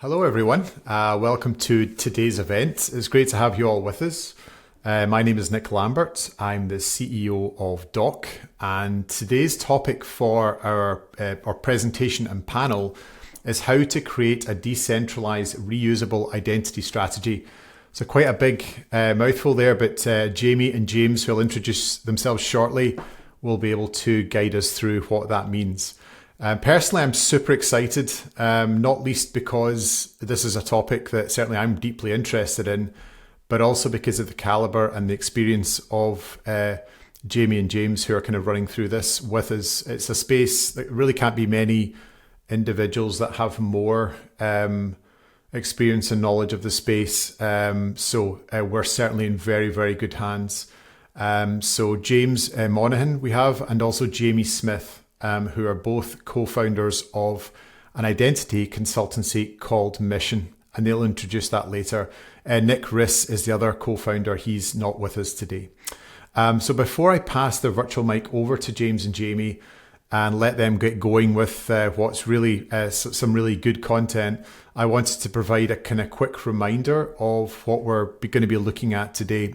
Hello, everyone. Welcome to today's event. It's great to have you all with us. My name is Nick Lambert. I'm the CEO of Doc, and today's topic for our presentation and panel is how to create a decentralized reusable identity strategy. So quite a big mouthful there, but Jamie and James, who will introduce themselves shortly, will be able to guide us through what that means. Personally, I'm super excited, not least because this is a topic that certainly I'm deeply interested in, but also because of the caliber and the experience of Jamie and James, who are kind of running through this with us. It's a space that really can't be many individuals that have more experience and knowledge of the space. So we're certainly in very, very good hands. So James Monaghan we have, and also Jamie Smith, who are both co-founders of an identity consultancy called Mission, and they'll introduce that later. Nick Riss is the other co-founder. He's not with us today. So before I pass the virtual mic over to James and Jamie and let them get going with what's really some really good content, I wanted to provide a kind of quick reminder of what we're going to be looking at today.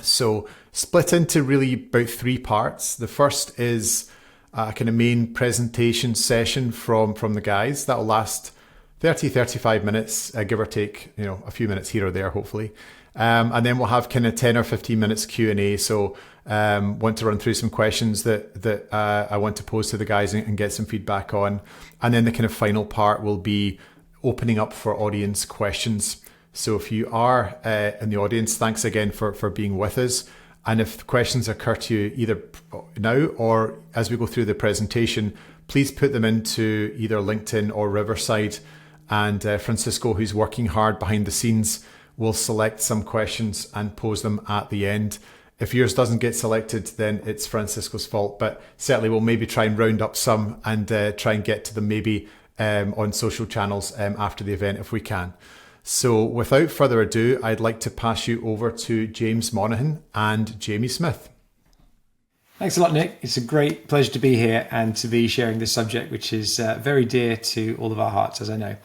So split into really about three parts. The first is a kind of main presentation session from the guys. That'll last 35 minutes, give or take, a few minutes here or there, hopefully. And then we'll have kind of 10 or 15 minutes Q&A. So want to run through some questions that I want to pose to the guys and get some feedback on. And then the kind of final part will be opening up for audience questions. So if you are in the audience, thanks again for being with us. And if questions occur to you either now or as we go through the presentation, please put them into either LinkedIn or Riverside. And Francisco, who's working hard behind the scenes, will select some questions and pose them at the end. If yours doesn't get selected, then it's Francisco's fault. But certainly we'll maybe try and round up some and try and get to them maybe on social channels after the event if we can. So without further ado, I'd like to pass you over to James Monaghan and Jamie Smith. Thanks a lot, Nick. It's a great pleasure to be here and to be sharing this subject, which is very dear to all of our hearts, as I know.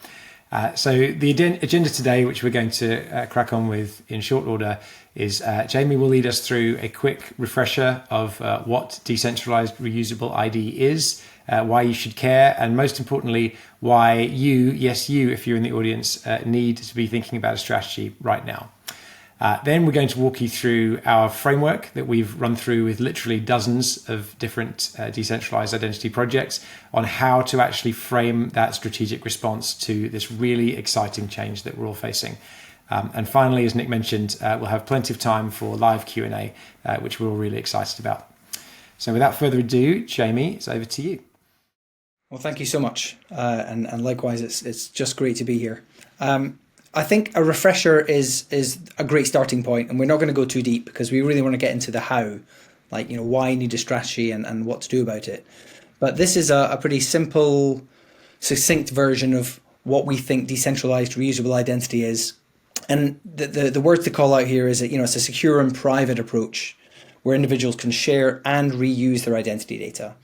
So the agenda today, which we're going to crack on with in short order, is Jamie will lead us through a quick refresher of what Decentralized Reusable ID is, why you should care, and most importantly, why you, yes you, if you're in the audience, need to be thinking about a strategy right now. Then we're going to walk you through our framework that we've run through with literally dozens of different decentralized identity projects on how to actually frame that strategic response to this really exciting change that we're all facing. And finally, as Nick mentioned, we'll have plenty of time for live Q&A, which we're all really excited about. So without further ado, Jamie, it's over to you. Well, thank you so much. And likewise, it's just great to be here. I think a refresher is a great starting point, and we're not going to go too deep because we really want to get into the how, like, why you need a strategy and what to do about it. But this is a pretty simple, succinct version of what we think decentralized reusable identity is. And the word to call out here is that, it's a secure and private approach where individuals can share and reuse their identity data.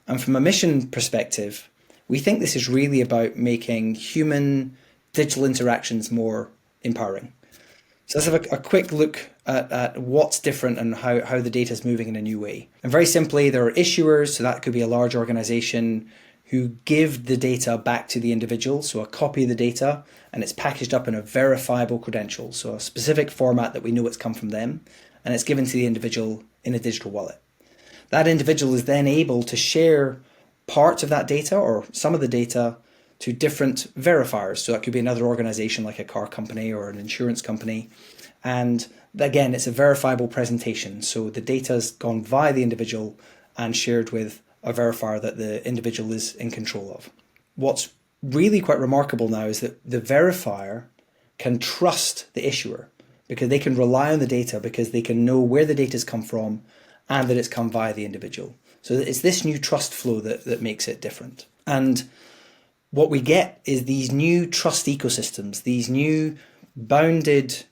And from a mission perspective, we think this is really about making human digital interactions more empowering. So let's have a quick look at what's different and how the data is moving in a new way. And very simply, there are issuers, so that could be a large organization, who give the data back to the individual, so a copy of the data, and it's packaged up in a verifiable credential, so a specific format that we know it's come from them, and it's given to the individual in a digital wallet. That individual is then able to share parts of that data or some of the data to different verifiers. So that could be another organization like a car company or an insurance company. And again, it's a verifiable presentation. So the data has gone via the individual and shared with a verifier that the individual is in control of. What's really quite remarkable now is that the verifier can trust the issuer because they can rely on the data because they can know where the data has come from and that it's come via the individual. So it's this new trust flow that makes it different. And what we get is these new trust ecosystems, these new bounded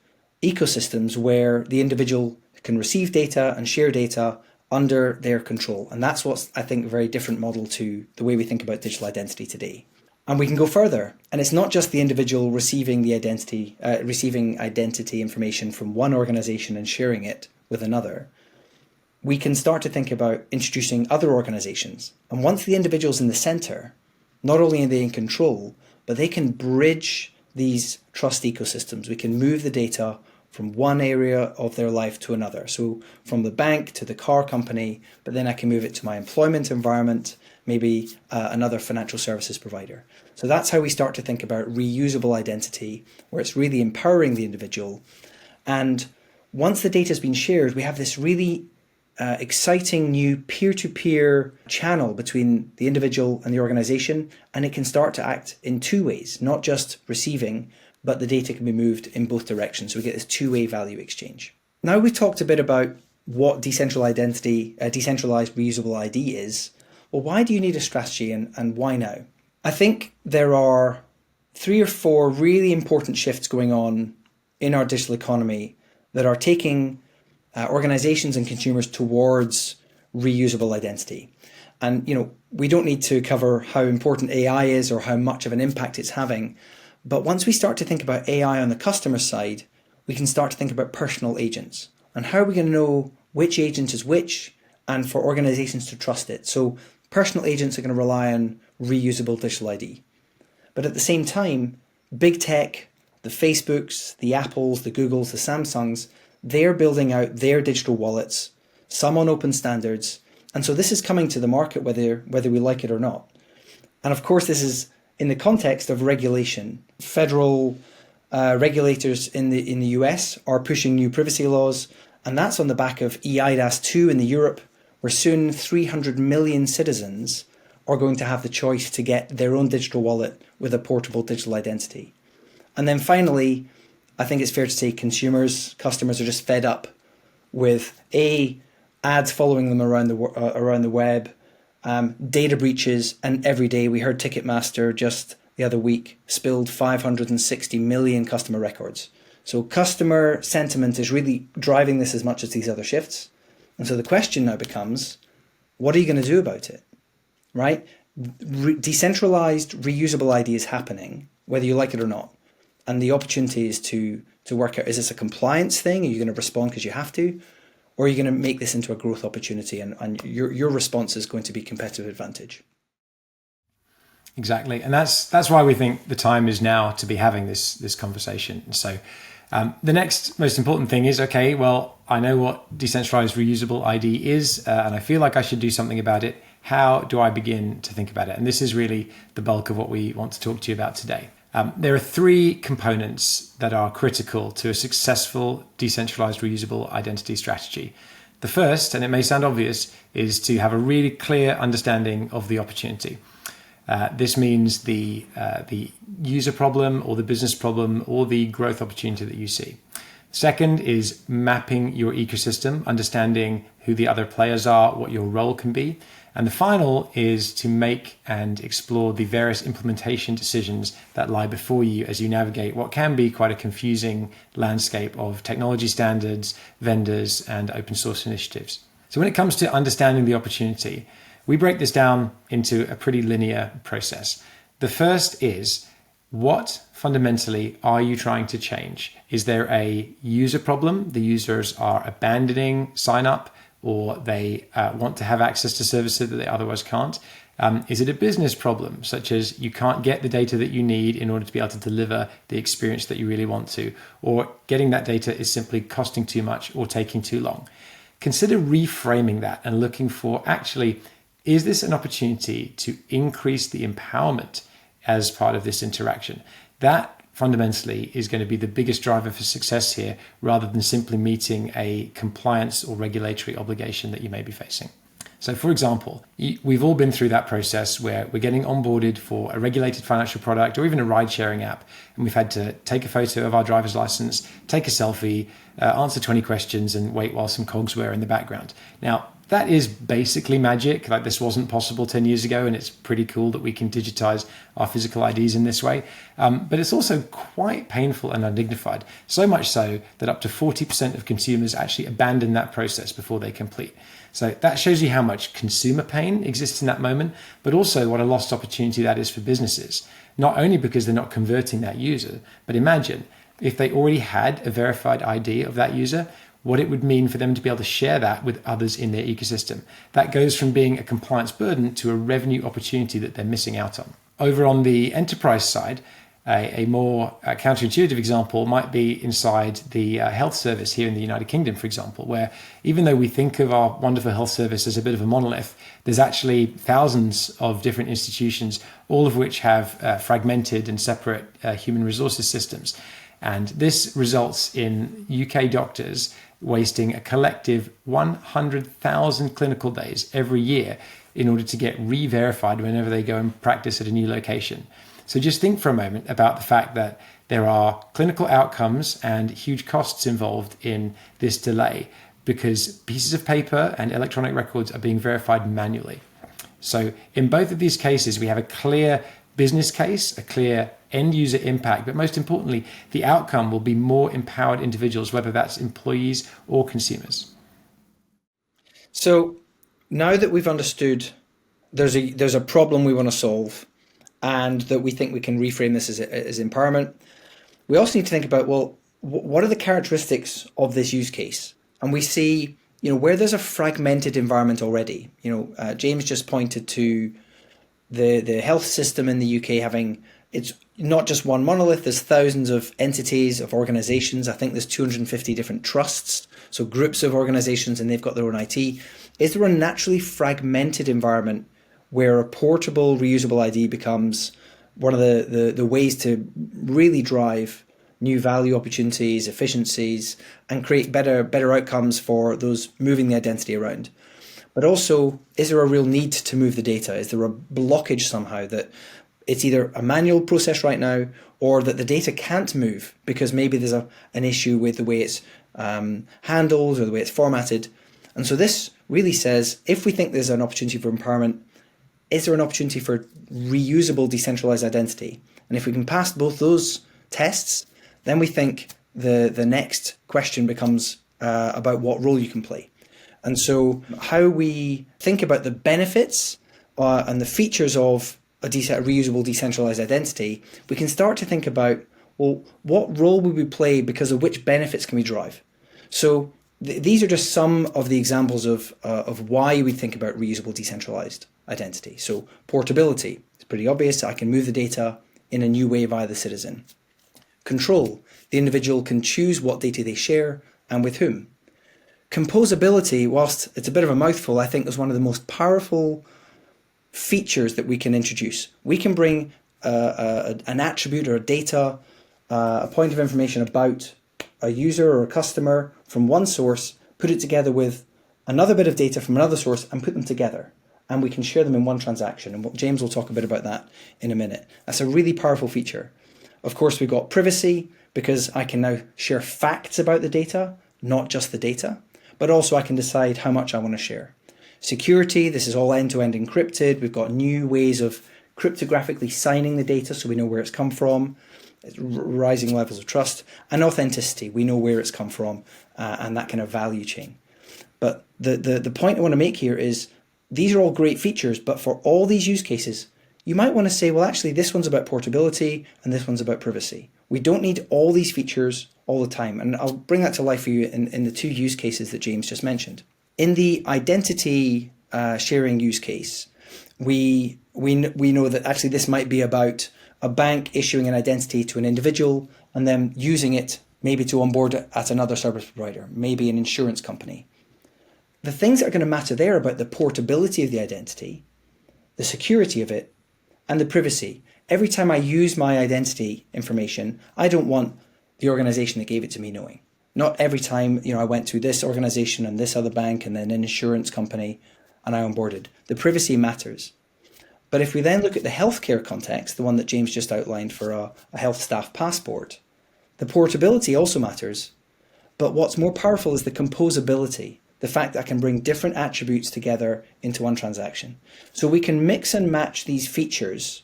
ecosystems where the individual can receive data and share data under their control. And that's what's, I think, a very different model to the way we think about digital identity today. And we can go further. And it's not just the individual receiving identity information from one organization and sharing it with another. We can start to think about introducing other organizations. And once the individual's in the center, not only are they in control, but they can bridge these trust ecosystems. We can move the data from one area of their life to another. So from the bank to the car company, but then I can move it to my employment environment, maybe another financial services provider. So that's how we start to think about reusable identity, where it's really empowering the individual. And once the data has been shared, we have this really exciting new peer-to-peer channel between the individual and the organization, and it can start to act in two ways, not just receiving, but the data can be moved in both directions. So we get this two-way value exchange. Now we've talked a bit about what decentralized reusable ID is. Well, why do you need a strategy and why now? I think there are 3 or 4 really important shifts going on in our digital economy that are taking organizations and consumers towards reusable identity. And, we don't need to cover how important AI is or how much of an impact it's having. But once we start to think about AI on the customer side, we can start to think about personal agents. And how are we going to know which agent is which and for organizations to trust it? So personal agents are going to rely on reusable digital ID. But at the same time, big tech, the Facebooks, the Apples, the Googles, the Samsungs, they're building out their digital wallets, some on open standards. And so this is coming to the market whether we like it or not. And of course, this is in the context of regulation. Federal regulators in the US are pushing new privacy laws, and that's on the back of eIDAS 2 in Europe, where soon 300 million citizens are going to have the choice to get their own digital wallet with a portable digital identity. And then finally, I think it's fair to say customers are just fed up with ads following them around the web, data breaches, and every day we heard Ticketmaster just the other week spilled 560 million customer records. So customer sentiment is really driving this as much as these other shifts. And so the question now becomes, what are you going to do about it? Right? Decentralized reusable ID is happening, whether you like it or not. And the opportunity is to work out, is this a compliance thing? Are you going to respond because you have to? Or are you going to make this into a growth opportunity and your response is going to be competitive advantage? Exactly. And that's why we think the time is now to be having this conversation. So the next most important thing is, okay, well, I know what decentralized reusable ID is, and I feel like I should do something about it. How do I begin to think about it? And this is really the bulk of what we want to talk to you about today. There are 3 components that are critical to a successful decentralized reusable identity strategy. The first, and it may sound obvious, is to have a really clear understanding of the opportunity. This means the user problem or the business problem or the growth opportunity that you see. Second is mapping your ecosystem, understanding who the other players are, what your role can be. And the final is to make and explore the various implementation decisions that lie before you as you navigate what can be quite a confusing landscape of technology standards, vendors, and open source initiatives. So when it comes to understanding the opportunity, we break this down into a pretty linear process. The first is, what fundamentally are you trying to change? Is there a user problem? The users are abandoning sign up, or they want to have access to services that they otherwise can't? Is it a business problem, such as you can't get the data that you need in order to be able to deliver the experience that you really want to, or getting that data is simply costing too much or taking too long? Consider reframing that and looking for, actually, is this an opportunity to increase the empowerment as part of this interaction? That fundamentally is going to be the biggest driver for success here, rather than simply meeting a compliance or regulatory obligation that you may be facing. So for example, we've all been through that process where we're getting onboarded for a regulated financial product or even a ride sharing app, and we've had to take a photo of our driver's license, take a selfie, answer 20 questions and wait while some cogs whir in the background. Now, That is basically magic. Like, this wasn't possible 10 years ago, and it's pretty cool that we can digitize our physical IDs in this way. But it's also quite painful and undignified, so much so that up to 40% of consumers actually abandon that process before they complete. So that shows you how much consumer pain exists in that moment, but also what a lost opportunity that is for businesses. Not only because they're not converting that user, but imagine if they already had a verified ID of that user, what it would mean for them to be able to share that with others in their ecosystem. That goes from being a compliance burden to a revenue opportunity that they're missing out on. Over on the enterprise side, a more counterintuitive example might be inside the health service here in the United Kingdom, for example, where even though we think of our wonderful health service as a bit of a monolith, there's actually thousands of different institutions, all of which have fragmented and separate human resources systems. And this results in UK doctors wasting a collective 100,000 clinical days every year in order to get re-verified whenever they go and practice at a new location. So just think for a moment about the fact that there are clinical outcomes and huge costs involved in this delay because pieces of paper and electronic records are being verified manually. So in both of these cases, we have a clear business case, a clear end user impact, but most importantly, the outcome will be more empowered individuals, whether that's employees or consumers. So now that we've understood there's a problem we want to solve, and that we think we can reframe this as empowerment, we also need to think about, well, what are the characteristics of this use case? And we see, where there's a fragmented environment already. James just pointed to the health system in the UK having, it's not just one monolith, there's thousands of entities, of organizations. I think there's 250 different trusts, so groups of organizations, and they've got their own IT. Is there a naturally fragmented environment where a portable, reusable ID becomes one of the ways to really drive new value opportunities, efficiencies, and create better outcomes for those moving the identity around? But also, is there a real need to move the data? Is there a blockage somehow that it's either a manual process right now, or that the data can't move because maybe there's an issue with the way it's handled or the way it's formatted? And so this really says, if we think there's an opportunity for empowerment, is there an opportunity for reusable decentralized identity? And if we can pass both those tests, then we think the next question becomes about what role you can play. And so how we think about the benefits and the features of a reusable decentralized identity, we can start to think about, well, what role will we play because of which benefits can we drive? So these are just some of the examples of why we think about reusable decentralized identity. So portability, it's pretty obvious. I can move the data in a new way via the citizen. Control, the individual can choose what data they share and with whom. Composability, whilst it's a bit of a mouthful, I think is one of the most powerful features that we can introduce. We can bring an attribute or a data, a point of information about a user or a customer from one source, put it together with another bit of data from another source and put them together. And we can share them in one transaction. And James will talk a bit about that in a minute. That's a really powerful feature. Of course, we've got privacy, because I can now share facts about the data, not just the data, but also I can decide how much I want to share. Security, this is all end-to-end encrypted. We've got new ways of cryptographically signing the data so we know where it's come from, rising levels of trust. And authenticity, we know where it's come from, and that kind of value chain. But the point I want to make here is, these are all great features, but for all these use cases, you might want to say, well, actually, this one's about portability and this one's about privacy. We don't need all these features all the time. And I'll bring that to life for you in the two use cases that James just mentioned. In the identity sharing use case, we know that actually this might be about a bank issuing an identity to an individual and then using it maybe to onboard at another service provider, maybe an insurance company. The things that are going to matter there are about the portability of the identity, the security of it, and the privacy. Every time I use my identity information, I don't want the organization that gave it to me knowing. Not every time, I went to this organization and this other bank and then an insurance company and I onboarded. The privacy matters. But if we then look at the healthcare context, the one that James just outlined for a health staff passport, the portability also matters. But what's more powerful is the composability, the the fact that I can bring different attributes together into one transaction. So we can mix and match these features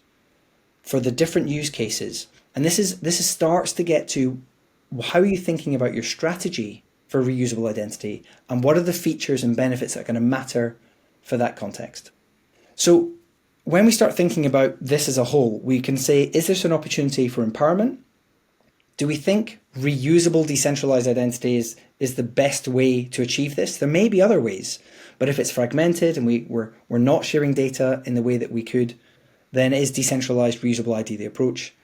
for the different use cases. And this starts to get to how are you thinking about your strategy for reusable identity, and what are the features and benefits that are going to matter for that context. So when we start thinking about this as a whole, we can say, is this an opportunity for empowerment? Do we think reusable decentralized identity is the best way to achieve this? There may be other ways, but if it's fragmented and we're not sharing data in the way that we could, then is decentralized reusable ID the approach?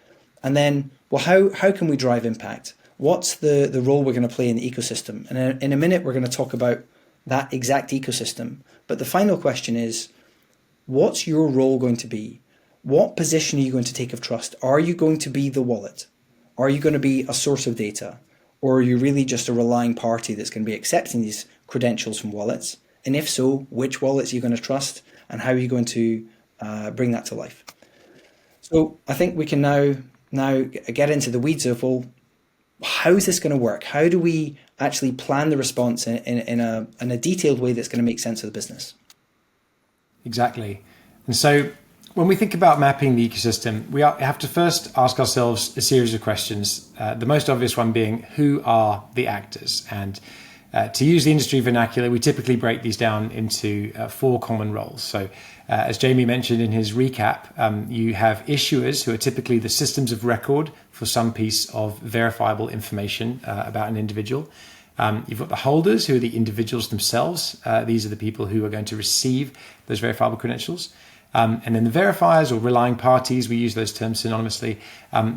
And then, well, how can we drive impact? What's the role we're going to play in the ecosystem? And in a minute, we're going to talk about that exact ecosystem. But the final question is, what's your role going to be? What position are you going to take of trust? Are you going to be the wallet? Are you going to be a source of data? Or are you really just a relying party that's going to be accepting these credentials from wallets? And if so, which wallets are you going to trust? And how are you going to bring that to life? So I think we can now get into the weeds of, well, how is this going to work? How do we actually plan the response in a detailed way that's going to make sense of the business? Exactly. And so when we think about mapping the ecosystem, we have to first ask ourselves a series of questions. The most obvious one being, who are the actors? And to use the industry vernacular, we typically break these down into 4 common roles. So as Jamie mentioned in his recap, you have issuers, who are typically the systems of record for some piece of verifiable information about an individual. You've got the holders, who are the individuals themselves. These are the people who are going to receive those verifiable credentials. And then the verifiers, or relying parties, we use those terms synonymously.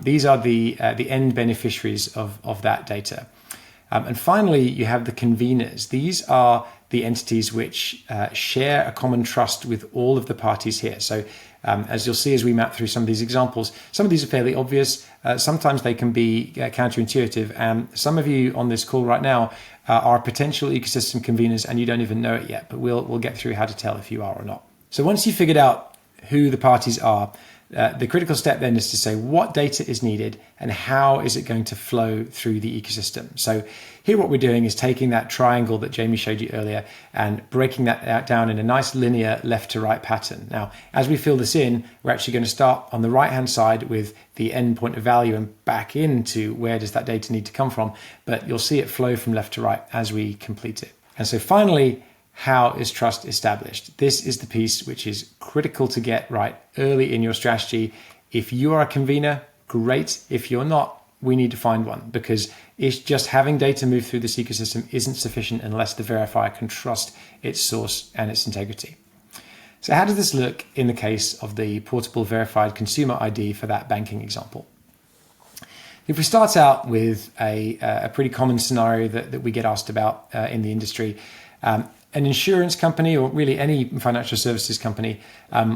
These are the end beneficiaries of that data. And finally, you have the conveners. These are the entities which share a common trust with all of the parties here. So as you'll see as we map through some of these examples, some of these are fairly obvious. Sometimes they can be counterintuitive. And some of you on this call right now are potential ecosystem conveners and you don't even know it yet, but we'll get through how to tell if you are or not. So once you've figured out who the parties are, the critical step then is to say what data is needed and how is it going to flow through the ecosystem. So here what we're doing is taking that triangle that Jamie showed you earlier and breaking that down in a nice linear left to right pattern. Now, as we fill this in, we're actually going to start on the right-hand side with the end point of value and back into where does that data need to come from. But you'll see it flow from left to right as we complete it. And so finally, how is trust established? This is the piece which is critical to get right early in your strategy. If you are a convener, great. If you're not, we need to find one, because it's just having data move through this ecosystem isn't sufficient unless the verifier can trust its source and its integrity. So how does this look in the case of the portable verified consumer ID for that banking example? If we start out with a pretty common scenario that we get asked about in the industry, an insurance company, or really any financial services company,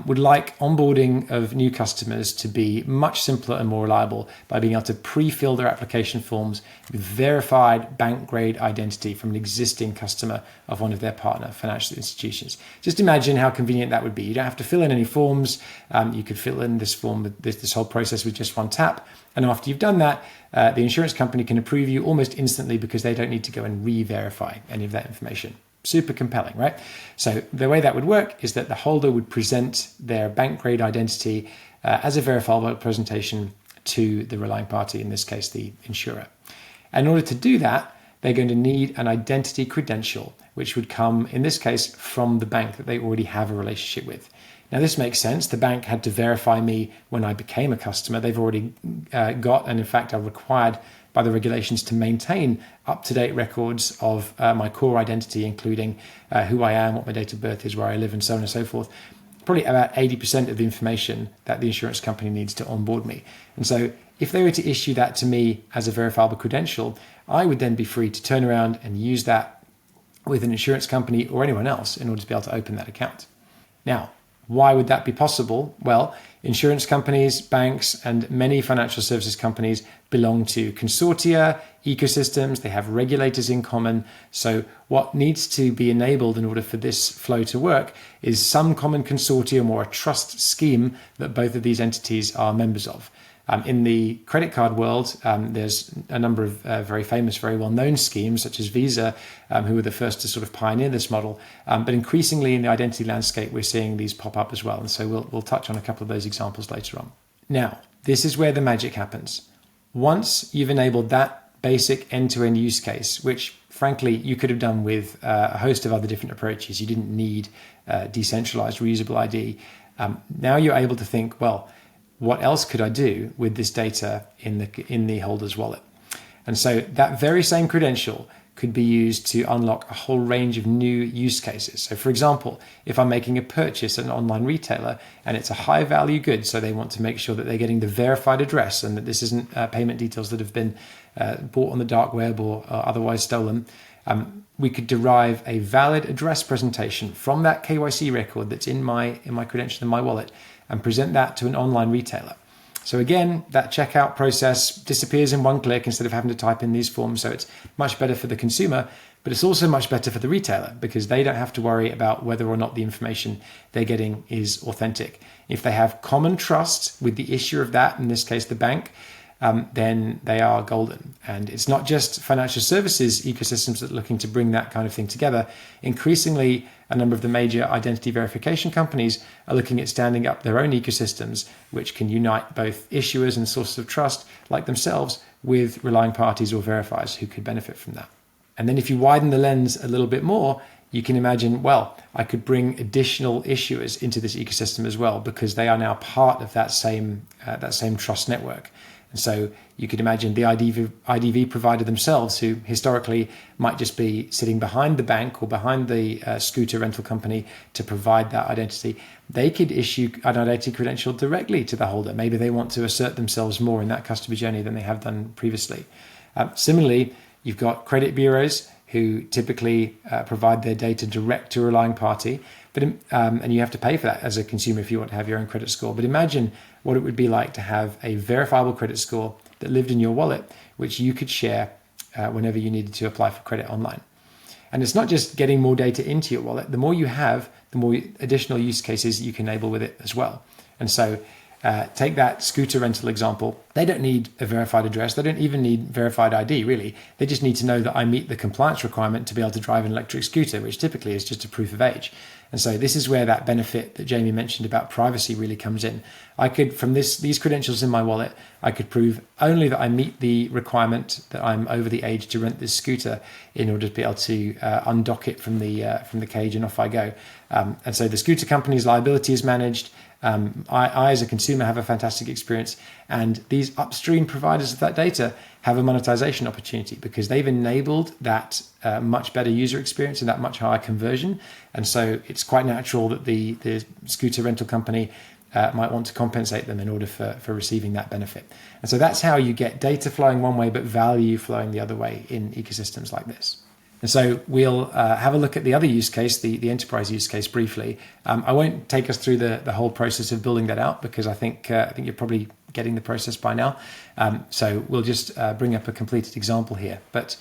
would like onboarding of new customers to be much simpler and more reliable by being able to pre-fill their application forms with verified bank-grade identity from an existing customer of one of their partner financial institutions. Just imagine how convenient that would be. You don't have to fill in any forms. You could fill in this form, this whole process with just one tap. And after you've done that, the insurance company can approve you almost instantly because they don't need to go and re-verify any of that information. Super compelling, right? So the way that would work is that the holder would present their bank grade identity as a verifiable presentation to the relying party, in this case, the insurer. And in order to do that, they're going to need an identity credential, which would come, in this case, from the bank that they already have a relationship with. Now, this makes sense. The bank had to verify me when I became a customer. They've already got, and in fact, are required by the regulations to maintain up-to-date records of my core identity, including who I am, what my date of birth is, where I live, and so on and so forth. Probably about 80% of the information that the insurance company needs to onboard me. And so if they were to issue that to me as a verifiable credential, I would then be free to turn around and use that with an insurance company or anyone else in order to be able to open that account. Now, why would that be possible? Well, insurance companies, banks, and many financial services companies belong to consortia, ecosystems. They have regulators in common. So what needs to be enabled in order for this flow to work is some common consortium or a trust scheme that both of these entities are members of. In the credit card world, there's a number of very famous, very well-known schemes, such as Visa, who were the first to sort of pioneer this model. But increasingly in the identity landscape, we're seeing these pop up as well. And so we'll touch on a couple of those examples later on. Now, this is where the magic happens. Once you've enabled that basic end-to-end use case, which frankly you could have done with a host of other different approaches, you didn't need decentralized reusable ID. Now you're able to think, well, what else could I do with this data in the holder's wallet? And so that very same credential could be used to unlock a whole range of new use cases. So for example, if I'm making a purchase at an online retailer and it's a high value good, so they want to make sure that they're getting the verified address and that this isn't payment details that have been bought on the dark web or otherwise stolen, we could derive a valid address presentation from that KYC record that's in my credential in my wallet and present that to an online retailer. So again, that checkout process disappears in one click instead of having to type in these forms. So it's much better for the consumer, but it's also much better for the retailer because they don't have to worry about whether or not the information they're getting is authentic. If they have common trust with the issuer of that, in this case, the bank, then they are golden. And it's not just financial services ecosystems that are looking to bring that kind of thing together. Increasingly, a number of the major identity verification companies are looking at standing up their own ecosystems, which can unite both issuers and sources of trust like themselves with relying parties or verifiers who could benefit from that. And then if you widen the lens a little bit more, you can imagine, well, I could bring additional issuers into this ecosystem as well because they are now part of that same trust network. And so you could imagine the IDV provider themselves, who historically might just be sitting behind the bank or behind the scooter rental company to provide that identity. They could issue an identity credential directly to the holder. Maybe they want to assert themselves more in that customer journey than they have done previously. Similarly, you've got credit bureaus who typically provide their data direct to a relying party, but and you have to pay for that as a consumer if you want to have your own credit score. But imagine what it would be like to have a verifiable credit score that lived in your wallet, which you could share whenever you needed to apply for credit online. And it's not just getting more data into your wallet. The more you have, the more additional use cases you can enable with it as well. And so take that scooter rental example. They don't need a verified address. They don't even need verified ID, really. They just need to know that I meet the compliance requirement to be able to drive an electric scooter, which typically is just a proof of age. And so this is where that benefit that Jamie mentioned about privacy really comes in. I could, from these credentials in my wallet, I could prove only that I meet the requirement that I'm over the age to rent this scooter in order to be able to undock it from the cage and off I go. And so the scooter company's liability is managed. I, as a consumer, have a fantastic experience, and these upstream providers of that data have a monetization opportunity because they've enabled that much better user experience and that much higher conversion. And so it's quite natural that the scooter rental company might want to compensate them in order for receiving that benefit. And so that's how you get data flowing one way, but value flowing the other way in ecosystems like this. And so we'll have a look at the other use case, the enterprise use case, briefly. I won't take us through the whole process of building that out because I think you're probably getting the process by now. So we'll just bring up a completed example here. But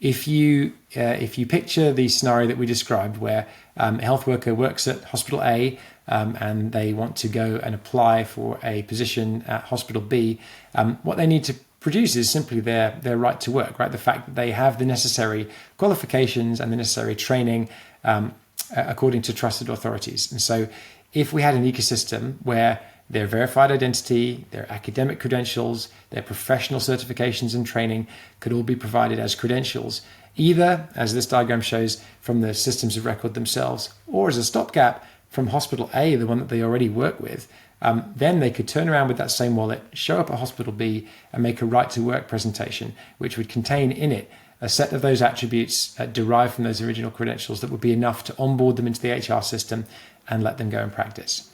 if you picture the scenario that we described, where a health worker works at hospital A and they want to go and apply for a position at hospital B, what they need to produce is simply their right to work, right? The fact that they have the necessary qualifications and the necessary training according to trusted authorities. And so if we had an ecosystem where their verified identity, their academic credentials, their professional certifications and training could all be provided as credentials, either, as this diagram shows, from the systems of record themselves, or as a stopgap from hospital A, the one that they already work with, then they could turn around with that same wallet, show up at hospital B and make a right to work presentation, which would contain in it a set of those attributes derived from those original credentials that would be enough to onboard them into the HR system and let them go and practice.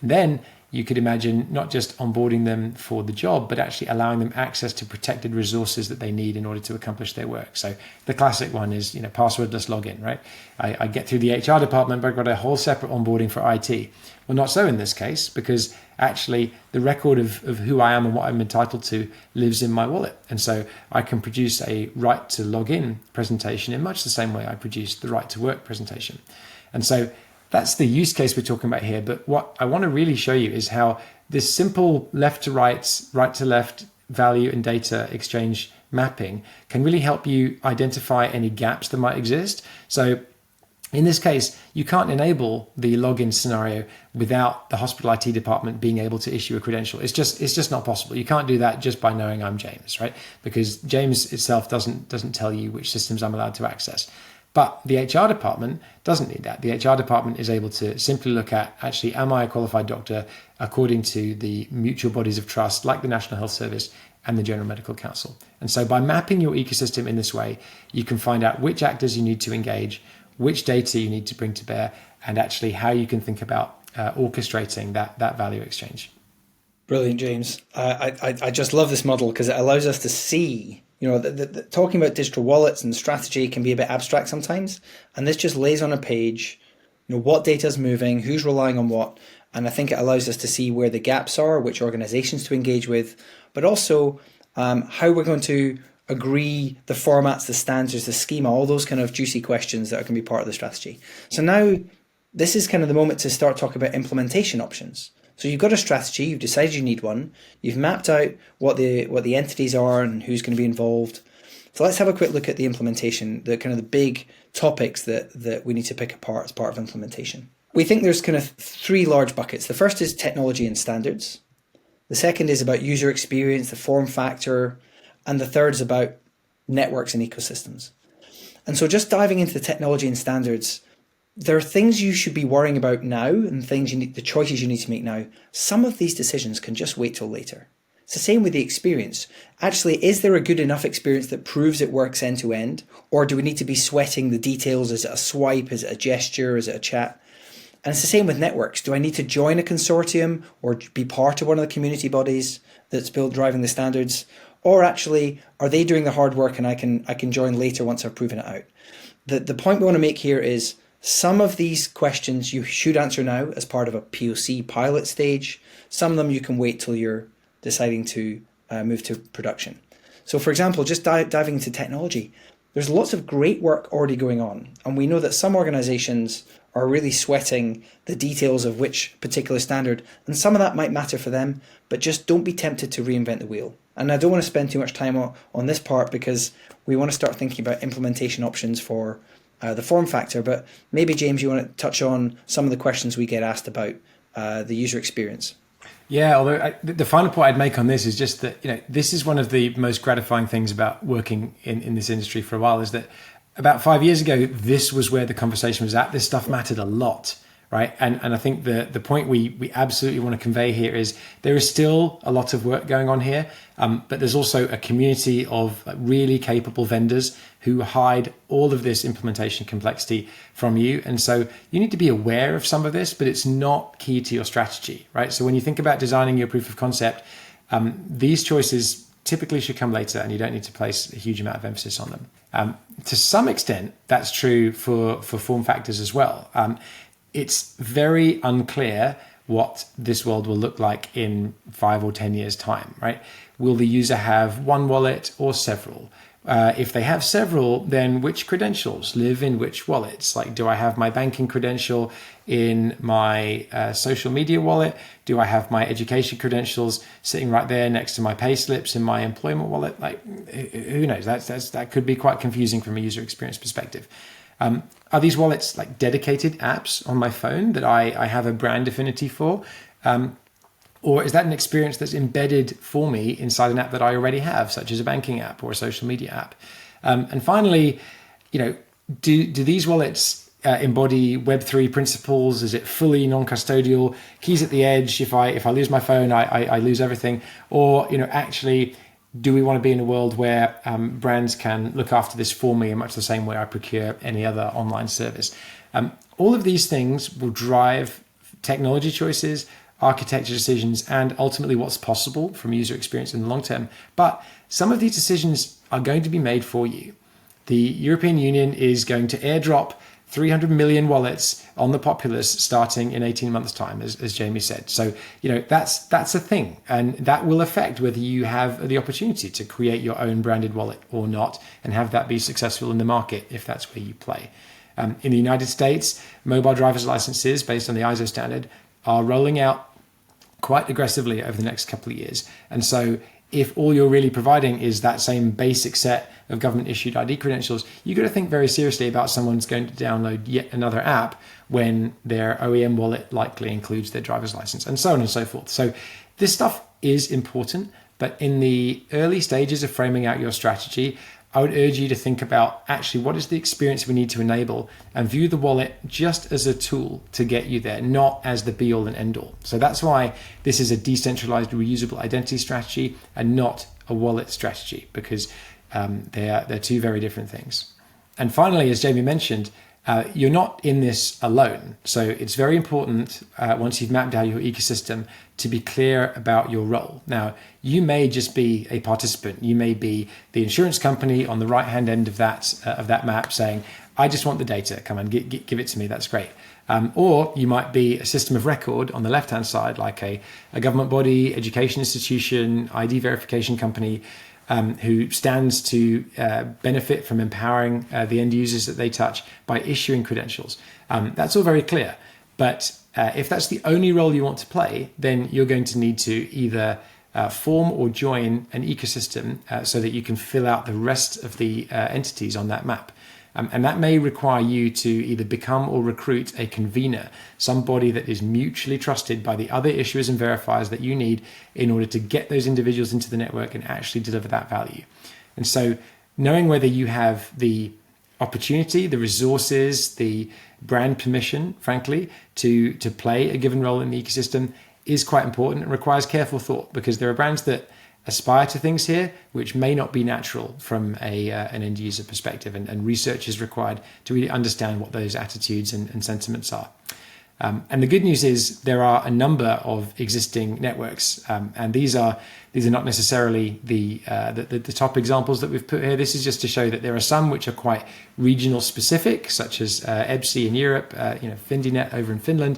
And then you could imagine not just onboarding them for the job, but actually allowing them access to protected resources that they need in order to accomplish their work. So the classic one is, passwordless login, right? I get through the HR department, but I've got a whole separate onboarding for IT. Well, not so in this case, because actually the record of who I am and what I'm entitled to lives in my wallet. And so I can produce a right to log in presentation in much the same way I produced the right to work presentation. And so that's the use case we're talking about here. But what I want to really show you is how this simple left to right to left value and data exchange mapping can really help you identify any gaps that might exist. So in this case, you can't enable the login scenario without the hospital IT department being able to issue a credential. It's just not possible. You can't do that just by knowing I'm James, right? Because James itself doesn't tell you which systems I'm allowed to access. But the HR department doesn't need that. The HR department is able to simply look at, actually, am I a qualified doctor according to the mutual bodies of trust like the National Health Service and the General Medical Council. And so by mapping your ecosystem in this way, you can find out which actors you need to engage, which data you need to bring to bear, and actually how you can think about orchestrating that value exchange. Brilliant, James. I just love this model because it allows us to see, talking about digital wallets and strategy can be a bit abstract sometimes. And this just lays on a page, what data is moving, who's relying on what. And I think it allows us to see where the gaps are, which organizations to engage with, but also how we're going to agree the formats, the standards, the schema, all those kind of juicy questions that are going to be part of the strategy. So now this is kind of the moment to start talking about implementation options. So you've got a strategy, you've decided you need one, you've mapped out what the entities are and who's going to be involved. So let's have a quick look at the implementation, the kind of the big topics that we need to pick apart as part of implementation. We think there's kind of three large buckets. The first is technology and standards. The second is about user experience, the form factor, and the third is about networks and ecosystems. And so just diving into the technology and standards, there are things you should be worrying about now and the choices you need to make now. Some of these decisions can just wait till later. It's the same with the experience. Actually, is there a good enough experience that proves it works end to end? Or do we need to be sweating the details? Is it a swipe? Is it a gesture? Is it a chat? And it's the same with networks. Do I need to join a consortium or be part of one of the community bodies that's driving the standards? Or actually, are they doing the hard work and I can join later once I've proven it out? The point we want to make here is some of these questions you should answer now as part of a POC pilot stage. Some of them you can wait till you're deciding to move to production. So for example, just diving into technology, there's lots of great work already going on. And we know that some organizations are really sweating the details of which particular standard. And some of that might matter for them, but just don't be tempted to reinvent the wheel. And I don't want to spend too much time on this part because we want to start thinking about implementation options for the form factor. But maybe, James, you want to touch on some of the questions we get asked about the user experience. Yeah, although the final point I'd make on this is just that, this is one of the most gratifying things about working in this industry for a while is that about 5 years ago, this was where the conversation was at. This stuff mattered a lot, right? And I think the point we absolutely want to convey here is there is still a lot of work going on here, but there's also a community of really capable vendors who hide all of this implementation complexity from you. And so you need to be aware of some of this, but it's not key to your strategy, right? So when you think about designing your proof of concept, these choices typically should come later and you don't need to place a huge amount of emphasis on them. To some extent, that's true for form factors as well. It's very unclear what this world will look like in 5 or 10 years' time, right? Will the user have one wallet or several? If they have several, then which credentials live in which wallets? Like, do I have my banking credential in my social media wallet? Do I have my education credentials sitting right there next to my pay slips in my employment wallet? Like, who knows? That could be quite confusing from a user experience perspective. Are these wallets like dedicated apps on my phone that I have a brand affinity for? Or is that an experience that's embedded for me inside an app that I already have, such as a banking app or a social media app? And finally, do these wallets embody Web3 principles? Is it fully non-custodial, keys at the edge? If I lose my phone, I lose everything. Or actually, do we want to be in a world where brands can look after this for me in much the same way I procure any other online service? All of these things will drive technology choices, architecture decisions, and ultimately what's possible from user experience in the long term. But some of these decisions are going to be made for you. The European Union is going to airdrop 300 million wallets on the populace starting in 18 months' time, as Jamie said. So, that's a thing. And that will affect whether you have the opportunity to create your own branded wallet or not, and have that be successful in the market if that's where you play. In the United States, mobile driver's licenses based on the ISO standard are rolling out quite aggressively over the next couple of years. And so if all you're really providing is that same basic set of government issued ID credentials, you've got to think very seriously about someone's going to download yet another app when their OEM wallet likely includes their driver's license, and so on and so forth. So this stuff is important, but in the early stages of framing out your strategy, I would urge you to think about actually what is the experience we need to enable, and view the wallet just as a tool to get you there, not as the be all and end all. So that's why this is a decentralized reusable identity strategy and not a wallet strategy, because they're two very different things. And finally, as Jamie mentioned, you're not in this alone. So it's very important, once you've mapped out your ecosystem, to be clear about your role. Now, you may just be a participant. You may be the insurance company on the right-hand end of that map saying, I just want the data. Come on, give it to me. That's great. Or you might be a system of record on the left-hand side, like a government body, education institution, ID verification company, who stands to benefit from empowering the end users that they touch by issuing credentials. That's all very clear. But if that's the only role you want to play, then you're going to need to either form or join an ecosystem so that you can fill out the rest of the entities on that map. And that may require you to either become or recruit a convener, somebody that is mutually trusted by the other issuers and verifiers that you need in order to get those individuals into the network and actually deliver that value. And so knowing whether you have the opportunity, the resources, the brand permission, frankly, to play a given role in the ecosystem is quite important. It requires careful thought, because there are brands that aspire to things here which may not be natural from an end user perspective, and research is required to really understand what those attitudes and sentiments are. And the good news is there are a number of existing networks, and these are not necessarily the top examples that we've put here. This is just to show that there are some which are quite regional specific, such as EBSI in Europe, Findinet over in Finland.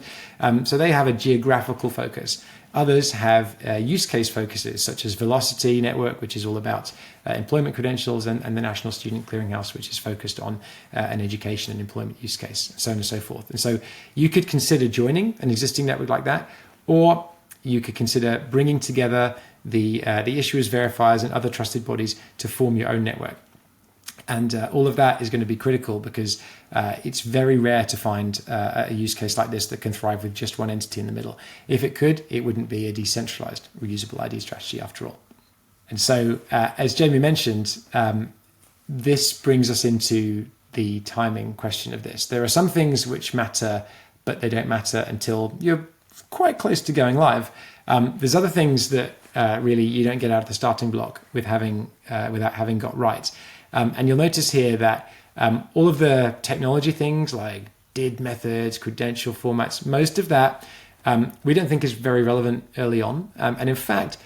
So they have a geographical focus. Others have use case focuses, such as Velocity Network, which is all about employment credentials, and the National Student Clearinghouse, which is focused on an education and employment use case, so on and so forth. And so you could consider joining an existing network like that, or you could consider bringing together the issuers, verifiers, and other trusted bodies to form your own network. And all of that is going to be critical, because it's very rare to find a use case like this that can thrive with just one entity in the middle. If it could, it wouldn't be a decentralized reusable ID strategy after all. And so, as Jamie mentioned, this brings us into the timing question of this. There are some things which matter, but they don't matter until you're quite close to going live. There's other things that really you don't get out of the starting block without having got right. And you'll notice here that all of the technology things like DID methods, credential formats, most of that we don't think is very relevant early on. And in fact,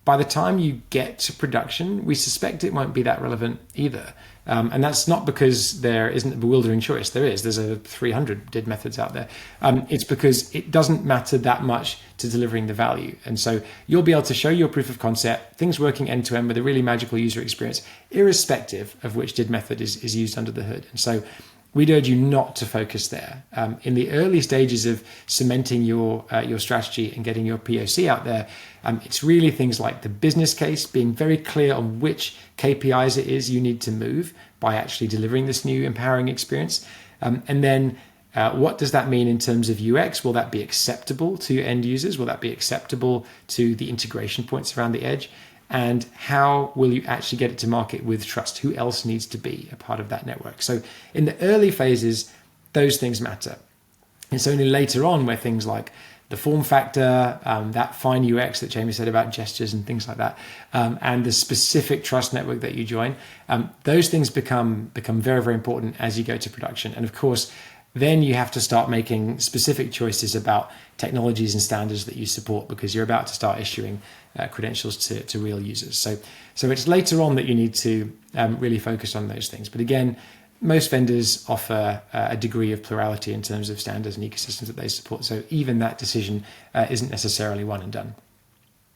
by the time you get to production, we suspect it won't be that relevant either. And that's not because there isn't a bewildering choice. There's over 300 DID methods out there. It's because it doesn't matter that much to delivering the value. And so you'll be able to show your proof of concept, things working end to end with a really magical user experience, irrespective of which DID method is used under the hood. And so we'd urge you not to focus there. In the early stages of cementing your strategy and getting your POC out there, it's really things like the business case, being very clear on which KPIs it is you need to move by actually delivering this new empowering experience. And then what does that mean in terms of UX? Will that be acceptable to end users? Will that be acceptable to the integration points around the edge? And how will you actually get it to market with trust? Who else needs to be a part of that network? So in the early phases, those things matter. It's only later on where things like the form factor, that fine UX that Jamie said about gestures and things like that, and the specific trust network that you join, those things become very, very important as you go to production. And of course, then you have to start making specific choices about technologies and standards that you support, because you're about to start issuing credentials to real users. So it's later on that you need to really focus on those things. But again, most vendors offer a degree of plurality in terms of standards and ecosystems that they support. So even that decision isn't necessarily one and done.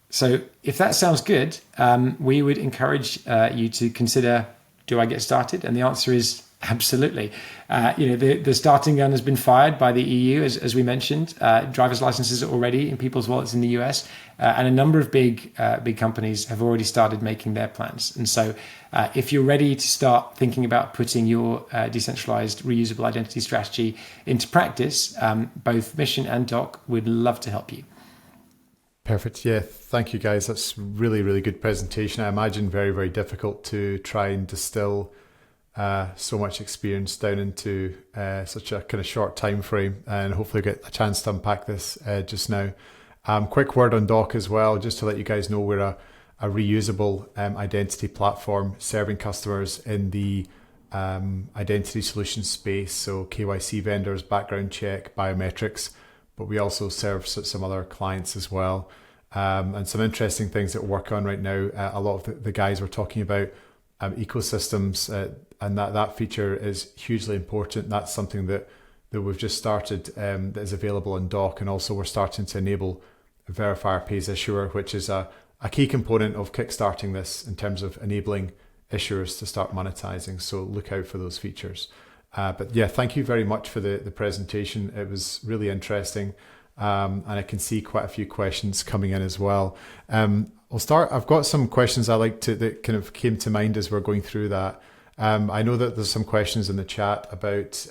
So if that sounds good, we would encourage you to consider, do I get started? And the answer is Absolutely. The starting gun has been fired by the EU, as we mentioned. Driver's licenses are already in people's wallets in the US, and a number of big companies have already started making their plans. And so if you're ready to start thinking about putting your decentralized reusable identity strategy into practice, both Mission and Doc would love to help you. Perfect. Yeah, thank you guys. That's really, really good presentation. I imagine very, very difficult to try and distill so much experience down into such a kind of short time frame, and hopefully get a chance to unpack this just now. Quick word on Doc as well, just to let you guys know we're a reusable identity platform serving customers in the identity solution space, so KYC vendors, background check, biometrics, but we also serve some other clients as well, and some interesting things that we work on right now. A lot of the guys were talking about ecosystems, and that feature is hugely important. That's something that we've just started, that is available on Doc, and also we're starting to enable Verifier Pays Issuer, which is a key component of kickstarting this in terms of enabling issuers to start monetizing. So look out for those features. But yeah, thank you very much for the presentation. It was really interesting, and I can see quite a few questions coming in as well. I'll start. I've got some questions that kind of came to mind as we're going through that. I know that there's some questions in the chat about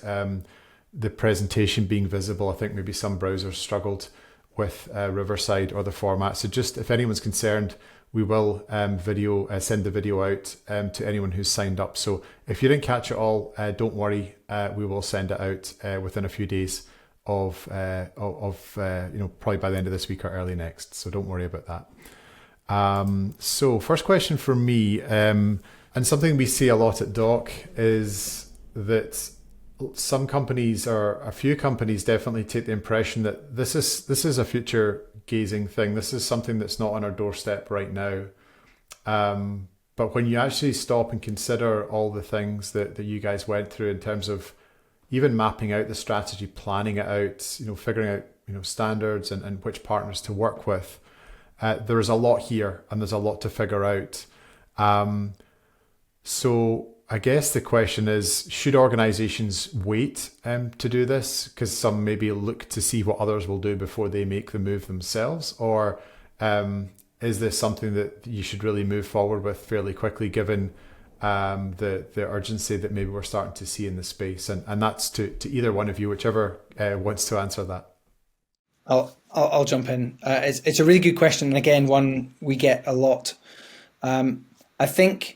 the presentation being visible. I think maybe some browsers struggled with Riverside or the format. So just if anyone's concerned, we will send the video out to anyone who's signed up. So if you didn't catch it all, don't worry. We will send it out within a few days of probably by the end of this week or early next. So don't worry about that. So first question for me, and something we see a lot at Doc, is that some companies, or a few companies, definitely take the impression that this is a future gazing thing. This is something that's not on our doorstep right now. But when you actually stop and consider all the things that you guys went through in terms of even mapping out the strategy, planning it out, figuring out standards and which partners to work with, there is a lot here, and there's a lot to figure out. So I guess the question is, should organizations wait to do this? Because some maybe look to see what others will do before they make the move themselves. Or is this something that you should really move forward with fairly quickly, given the urgency that maybe we're starting to see in the space? And that's to either one of you, whichever wants to answer that. I'll jump in. It's a really good question, and again, one we get a lot. I think,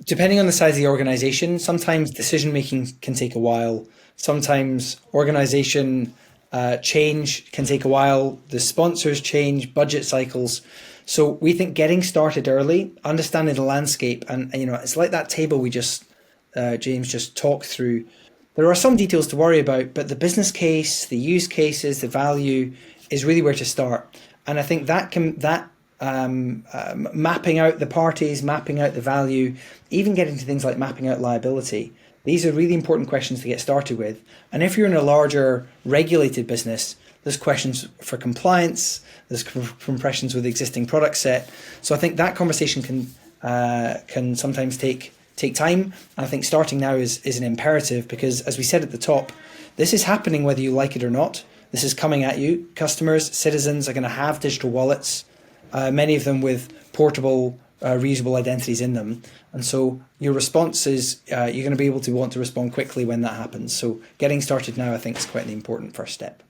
depending on the size of the organization, sometimes decision making can take a while. Sometimes organization change can take a while. The sponsors change, budget cycles. So we think getting started early, understanding the landscape, and it's like that table we just James just talked through. There are some details to worry about, but the business case, the use cases, the value is really where to start. And I think that mapping out the parties, mapping out the value, even getting to things like mapping out liability. These are really important questions to get started with. And if you're in a larger regulated business, there's questions for compliance, there's questions with the existing product set. So I think that conversation can sometimes take time. And I think starting now is an imperative, because as we said at the top, this is happening whether you like it or not. This is coming at you. Customers, citizens are going to have digital wallets, many of them with portable, reusable identities in them. And so your response is you're going to be able to want to respond quickly when that happens. So getting started now, I think, is quite an important first step.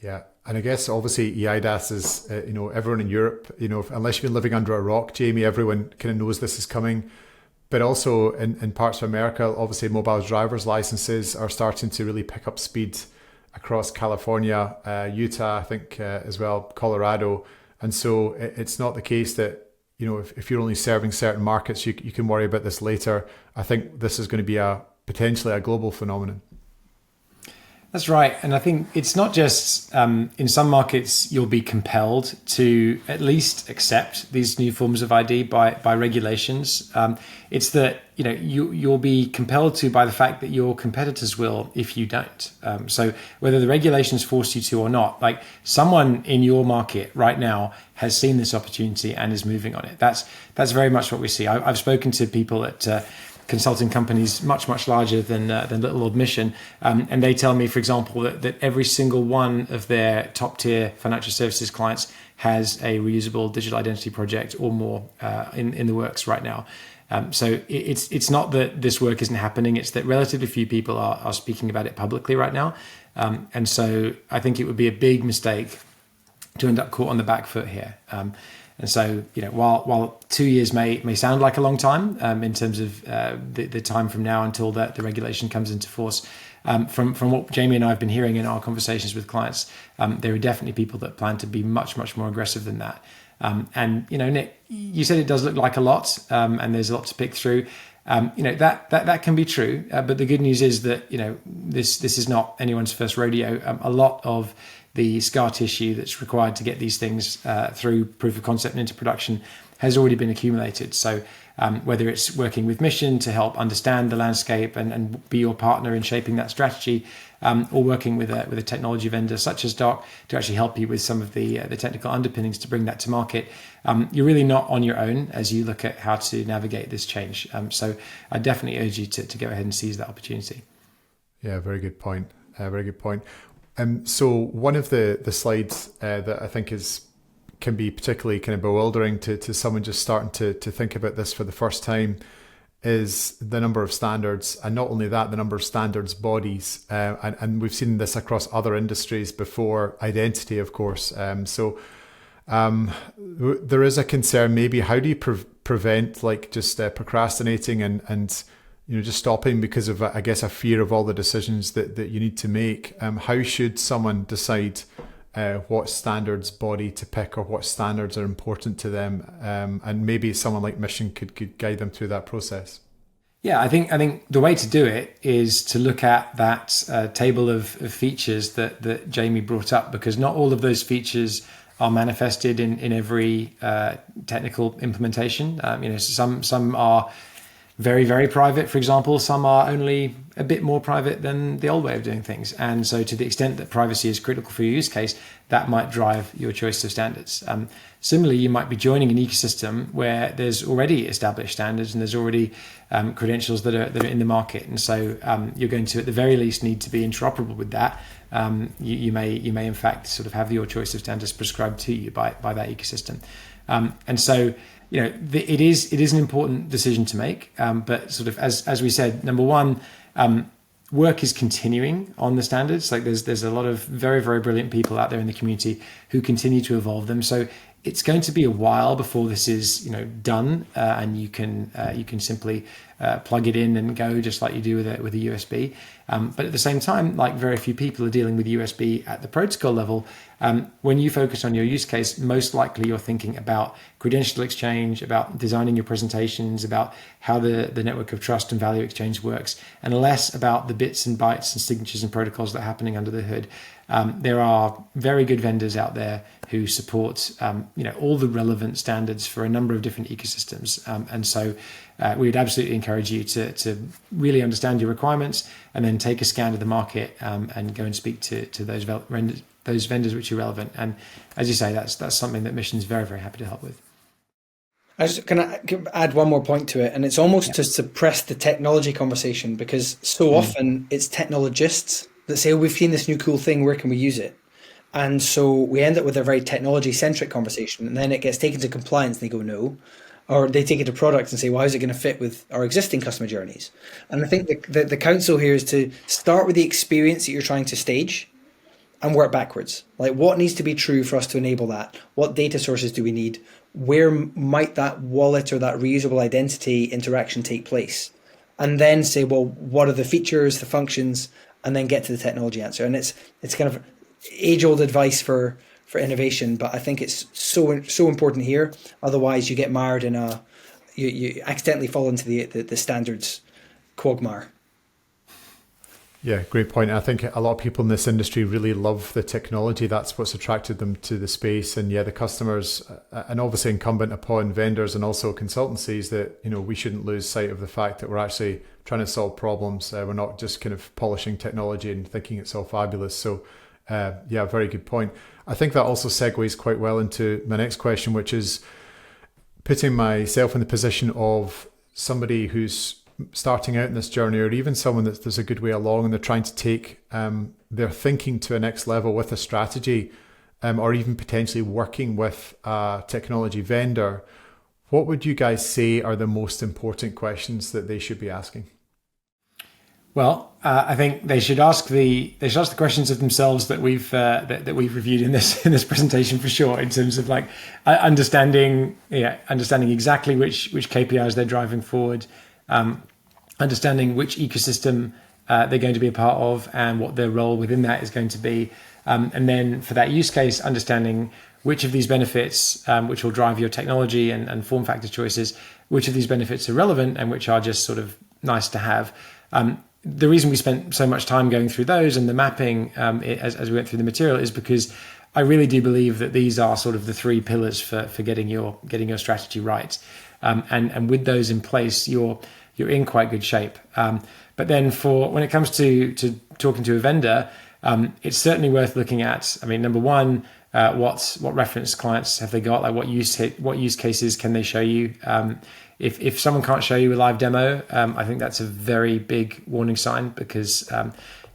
Yeah. And I guess obviously EIDAS is, everyone in Europe, unless you've been living under a rock, Jamie, everyone kind of knows this is coming. But also in parts of America, obviously mobile driver's licenses are starting to really pick up speed across California, Utah, I think as well, Colorado. And so it's not the case that, if you're only serving certain markets, you can worry about this later. I think this is going to be potentially a global phenomenon. That's right. And I think it's not just in some markets, you'll be compelled to at least accept these new forms of ID by regulations. It's that, you'll be compelled to by the fact that your competitors will if you don't. So whether the regulations force you to or not, like someone in your market right now has seen this opportunity and is moving on it. That's very much what we see. I've spoken to people at consulting companies much larger than little old Mission, and they tell me, for example, that every single one of their top tier financial services clients has a reusable digital identity project or more in the works right now. So it's not that this work isn't happening, it's that relatively few people are speaking about it publicly right now. And so I think it would be a big mistake to end up caught on the back foot here. And so, while 2 years may sound like a long time in terms of the time from now until the regulation comes into force, from what Jamie and I have been hearing in our conversations with clients, there are definitely people that plan to be much more aggressive than that. And Nick, you said it does look like a lot, and there's a lot to pick through. That can be true, but the good news is that this is not anyone's first rodeo. A lot of the scar tissue that's required to get these things through proof of concept and into production has already been accumulated. So whether it's working with Mission to help understand the landscape and be your partner in shaping that strategy, or working with a technology vendor such as Doc to actually help you with some of the technical underpinnings to bring that to market, you're really not on your own as you look at how to navigate this change. So I definitely urge you to go ahead and seize that opportunity. Yeah, very good point. Very good point. So one of the slides that I think can be particularly kind of bewildering to someone just starting to think about this for the first time is the number of standards, and not only that, the number of standards bodies, and we've seen this across other industries before, identity, of course. So there is a concern, maybe, how do you prevent just procrastinating and just stopping because of, I guess, a fear of all the decisions that you need to make? How should someone decide what standards body to pick, or what standards are important to them? And maybe someone like Mission could guide them through that process. Yeah, I think the way to do it is to look at that table of features that Jamie brought up, because not all of those features are manifested in every technical implementation. Some are very, very private, for example. Some are only a bit more private than the old way of doing things. And so to the extent that privacy is critical for your use case, that might drive your choice of standards. Similarly, you might be joining an ecosystem where there's already established standards and there's already credentials that are in the market. And so you're going to, at the very least, need to be interoperable with that. You may in fact sort of have your choice of standards prescribed to you by that ecosystem. And so it is an important decision to make, but sort of as we said, number one, work is continuing on the standards. Like there's a lot of very, very brilliant people out there in the community who continue to evolve them. So it's going to be a while before this is done, and you can simply plug it in and go, just like you do with a USB. But at the same time, like very few people are dealing with USB at the protocol level. When you focus on your use case, most likely you're thinking about credential exchange, about designing your presentations, about how the network of trust and value exchange works, and less about the bits and bytes and signatures and protocols that are happening under the hood. There are very good vendors out there who support all the relevant standards for a number of different ecosystems, and so we'd absolutely encourage you to really understand your requirements and then take a scan of the market and go and speak to those vendors which are relevant. And as you say, that's something that Mission's very, very happy to help with. I was going to add one more point to it, and it's almost to suppress the technology conversation, because so often it's technologists that say, we've seen this new cool thing, where can we use it? And so we end up with a very technology-centric conversation, and then it gets taken to compliance and they go, no. Or they take it to product and say, well, how's it going to fit with our existing customer journeys? And I think the counsel here is to start with the experience that you're trying to stage and work backwards. Like, what needs to be true for us to enable that? What data sources do we need? Where might that wallet or that reusable identity interaction take place? And then say, well, what are the features, the functions, and then get to the technology answer. And it's kind of age-old advice for innovation, but I think it's so important here. Otherwise, you get mired in you accidentally fall into the standards quagmire. Yeah, great point. I think a lot of people in this industry really love the technology. That's what's attracted them to the space. And yeah, the customers, and obviously incumbent upon vendors and also consultancies, that we shouldn't lose sight of the fact that we're actually trying to solve problems. We're not just kind of polishing technology and thinking it's all fabulous. So yeah, very good point. I think that also segues quite well into my next question, which is putting myself in the position of somebody who's starting out in this journey, or even someone that's a good way along and they're trying to take their thinking to a next level with a strategy, or even potentially working with a technology vendor, what would you guys say are the most important questions that they should be asking? Well, I think they should ask the questions of themselves that we've reviewed in this presentation for sure. In terms of like understanding exactly which KPIs they're driving forward, understanding which ecosystem they're going to be a part of and what their role within that is going to be, and then for that use case, understanding which of these benefits, which will drive your technology and form factor choices, which of these benefits are relevant and which are just sort of nice to have. The reason we spent so much time going through those and the mapping as we went through the material is because I really do believe that these are sort of the three pillars for getting your strategy right. And with those in place, you're in quite good shape. But then when it comes to talking to a vendor, it's certainly worth looking at. I mean, number one, what reference clients have they got? Like what use cases can they show you? If someone can't show you a live demo, I think that's a very big warning sign, because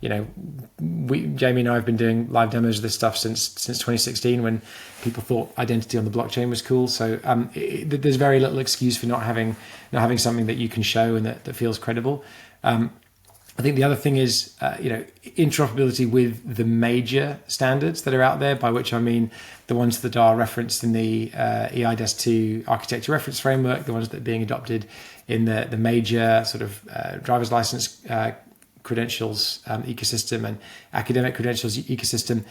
Jamie and I have been doing live demos of this stuff since 2016, when people thought identity on the blockchain was cool. So there's very little excuse for not having something that you can show and that feels credible. I think the other thing is, interoperability with the major standards that are out there, by which I mean the ones that are referenced in the EIDAS2 architecture reference framework, the ones that are being adopted in the major sort of driver's license credentials ecosystem and academic credentials ecosystem.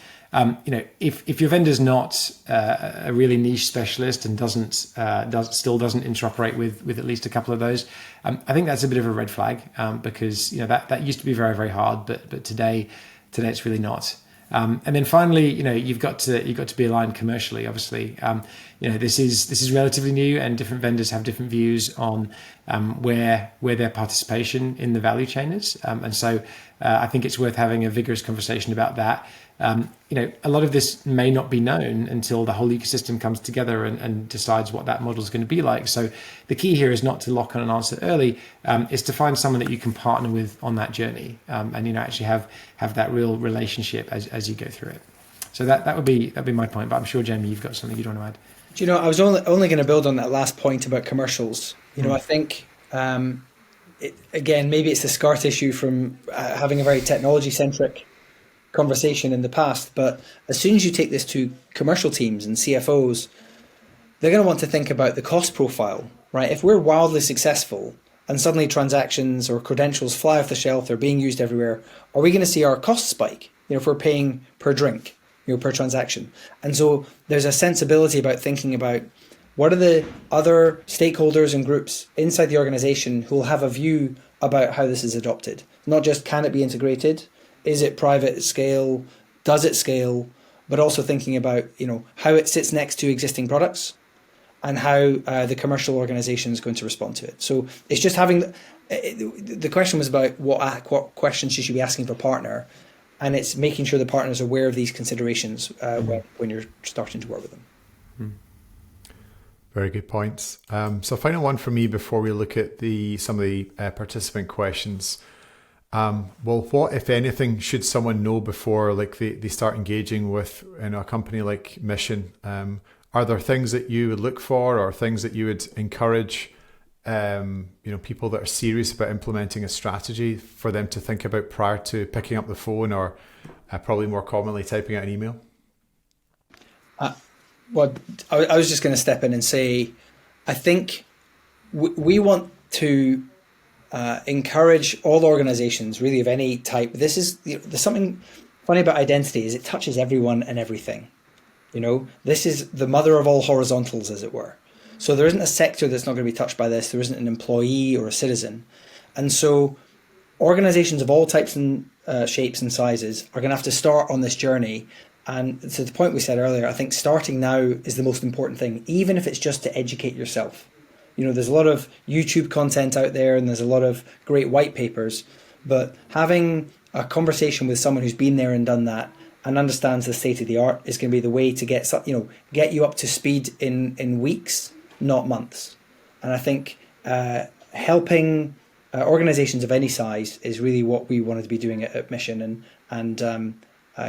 If your vendor's not a really niche specialist and still doesn't interoperate with at least a couple of those, I think that's a bit of a red flag, because that used to be very, very hard, but today it's really not. And then finally, you've got to be aligned commercially. Obviously, this is relatively new, and different vendors have different views on where their participation in the value chain is. And so I think it's worth having a vigorous conversation about that. A lot of this may not be known until the whole ecosystem comes together and decides what that model is going to be like. So the key here is not to lock on an answer early, is to find someone that you can partner with on that journey, and actually have that real relationship as you go through it. So that'd be my point. But I'm sure, Jamie, you've got something you'd want to add. Do you know, I was only going to build on that last point about commercials. I think again, maybe it's the scar tissue from having a very technology centric conversation in the past, but as soon as you take this to commercial teams and CFOs, they're going to want to think about the cost profile, right? If we're wildly successful and suddenly transactions or credentials fly off the shelf, they're being used everywhere, are we going to see our costs spike? If we're paying per drink, per transaction. And so there's a sensibility about thinking about what are the other stakeholders and groups inside the organization who will have a view about how this is adopted. Not just can it be integrated, is it private at scale, does it scale, but also thinking about how it sits next to existing products and how the commercial organization is going to respond to it. So it's just having the question was about what questions you should be asking for a partner, and it's making sure the partner is aware of these considerations when you're starting to work with them. Very good points. So final one for me before we look at some of the participant questions. What, if anything, should someone know before they start engaging with a company like Mission? Are there things that you would look for, or things that you would encourage people that are serious about implementing a strategy for them to think about prior to picking up the phone, or probably more commonly typing out an email? Well, I was just going to step in and say, I think we want to encourage all organizations, really of any type. There's something funny about identity is it touches everyone and everything. This is the mother of all horizontals, as it were. So there isn't a sector that's not going to be touched by this. There isn't an employee or a citizen. And so organizations of all types and shapes and sizes are going to have to start on this journey. And to the point we said earlier, I think starting now is the most important thing, even if it's just to educate yourself. There's a lot of YouTube content out there and there's a lot of great white papers, but having a conversation with someone who's been there and done that and understands the state of the art is going to be the way to get you up to speed in weeks, not months. And I think helping organizations of any size is really what we wanted to be doing at Mission, and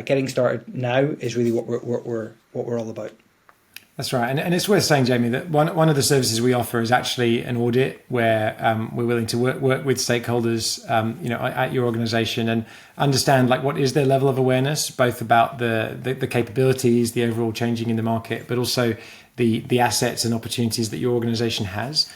getting started now is really what we're all about. That's right, and it's worth saying, Jamie, that one of the services we offer is actually an audit where we're willing to work with stakeholders, at your organisation and understand like what is their level of awareness, both about the capabilities, the overall changing in the market, but also the assets and opportunities that your organisation has.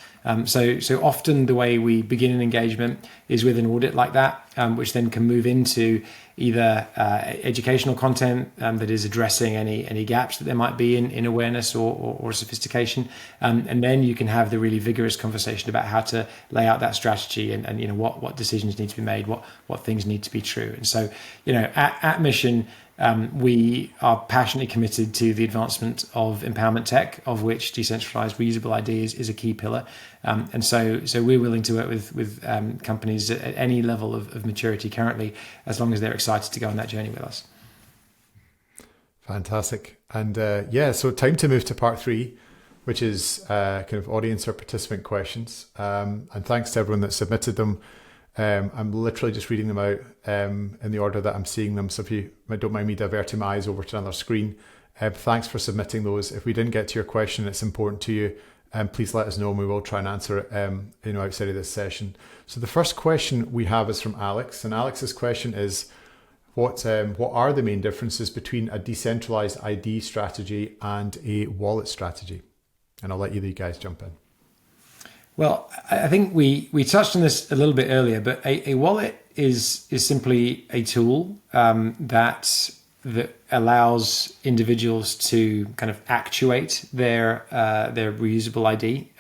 So often the way we begin an engagement is with an audit like that, which then can move into either educational content that is addressing any gaps that there might be in awareness or sophistication, and then you can have the really vigorous conversation about how to lay out that strategy and what decisions need to be made, what things need to be true. And so at Mission, we are passionately committed to the advancement of empowerment tech, of which decentralized reusable ID is a key pillar. And so we're willing to work with companies at any level of maturity currently, as long as they're excited to go on that journey with us. Fantastic. And so time to move to part 3, which is kind of audience or participant questions. And thanks to everyone that submitted them. I'm literally just reading them out in the order that I'm seeing them. So if you don't mind me diverting my eyes over to another screen, thanks for submitting those. If we didn't get to your question, it's important to you, please let us know and we will try and answer it outside of this session. So the first question we have is from Alex, and Alex's question is, what are the main differences between a decentralized ID strategy and a wallet strategy? And I'll let you guys jump in. Well, I think we touched on this a little bit earlier, but a wallet is simply a tool that allows individuals to kind of actuate their reusable ID.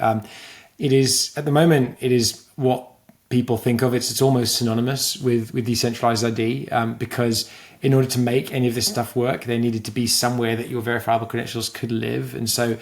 It is, at the moment, it is what people think of. It's almost synonymous with decentralized ID because in order to make any of this stuff work, there needed to be somewhere that your verifiable credentials could live. And so,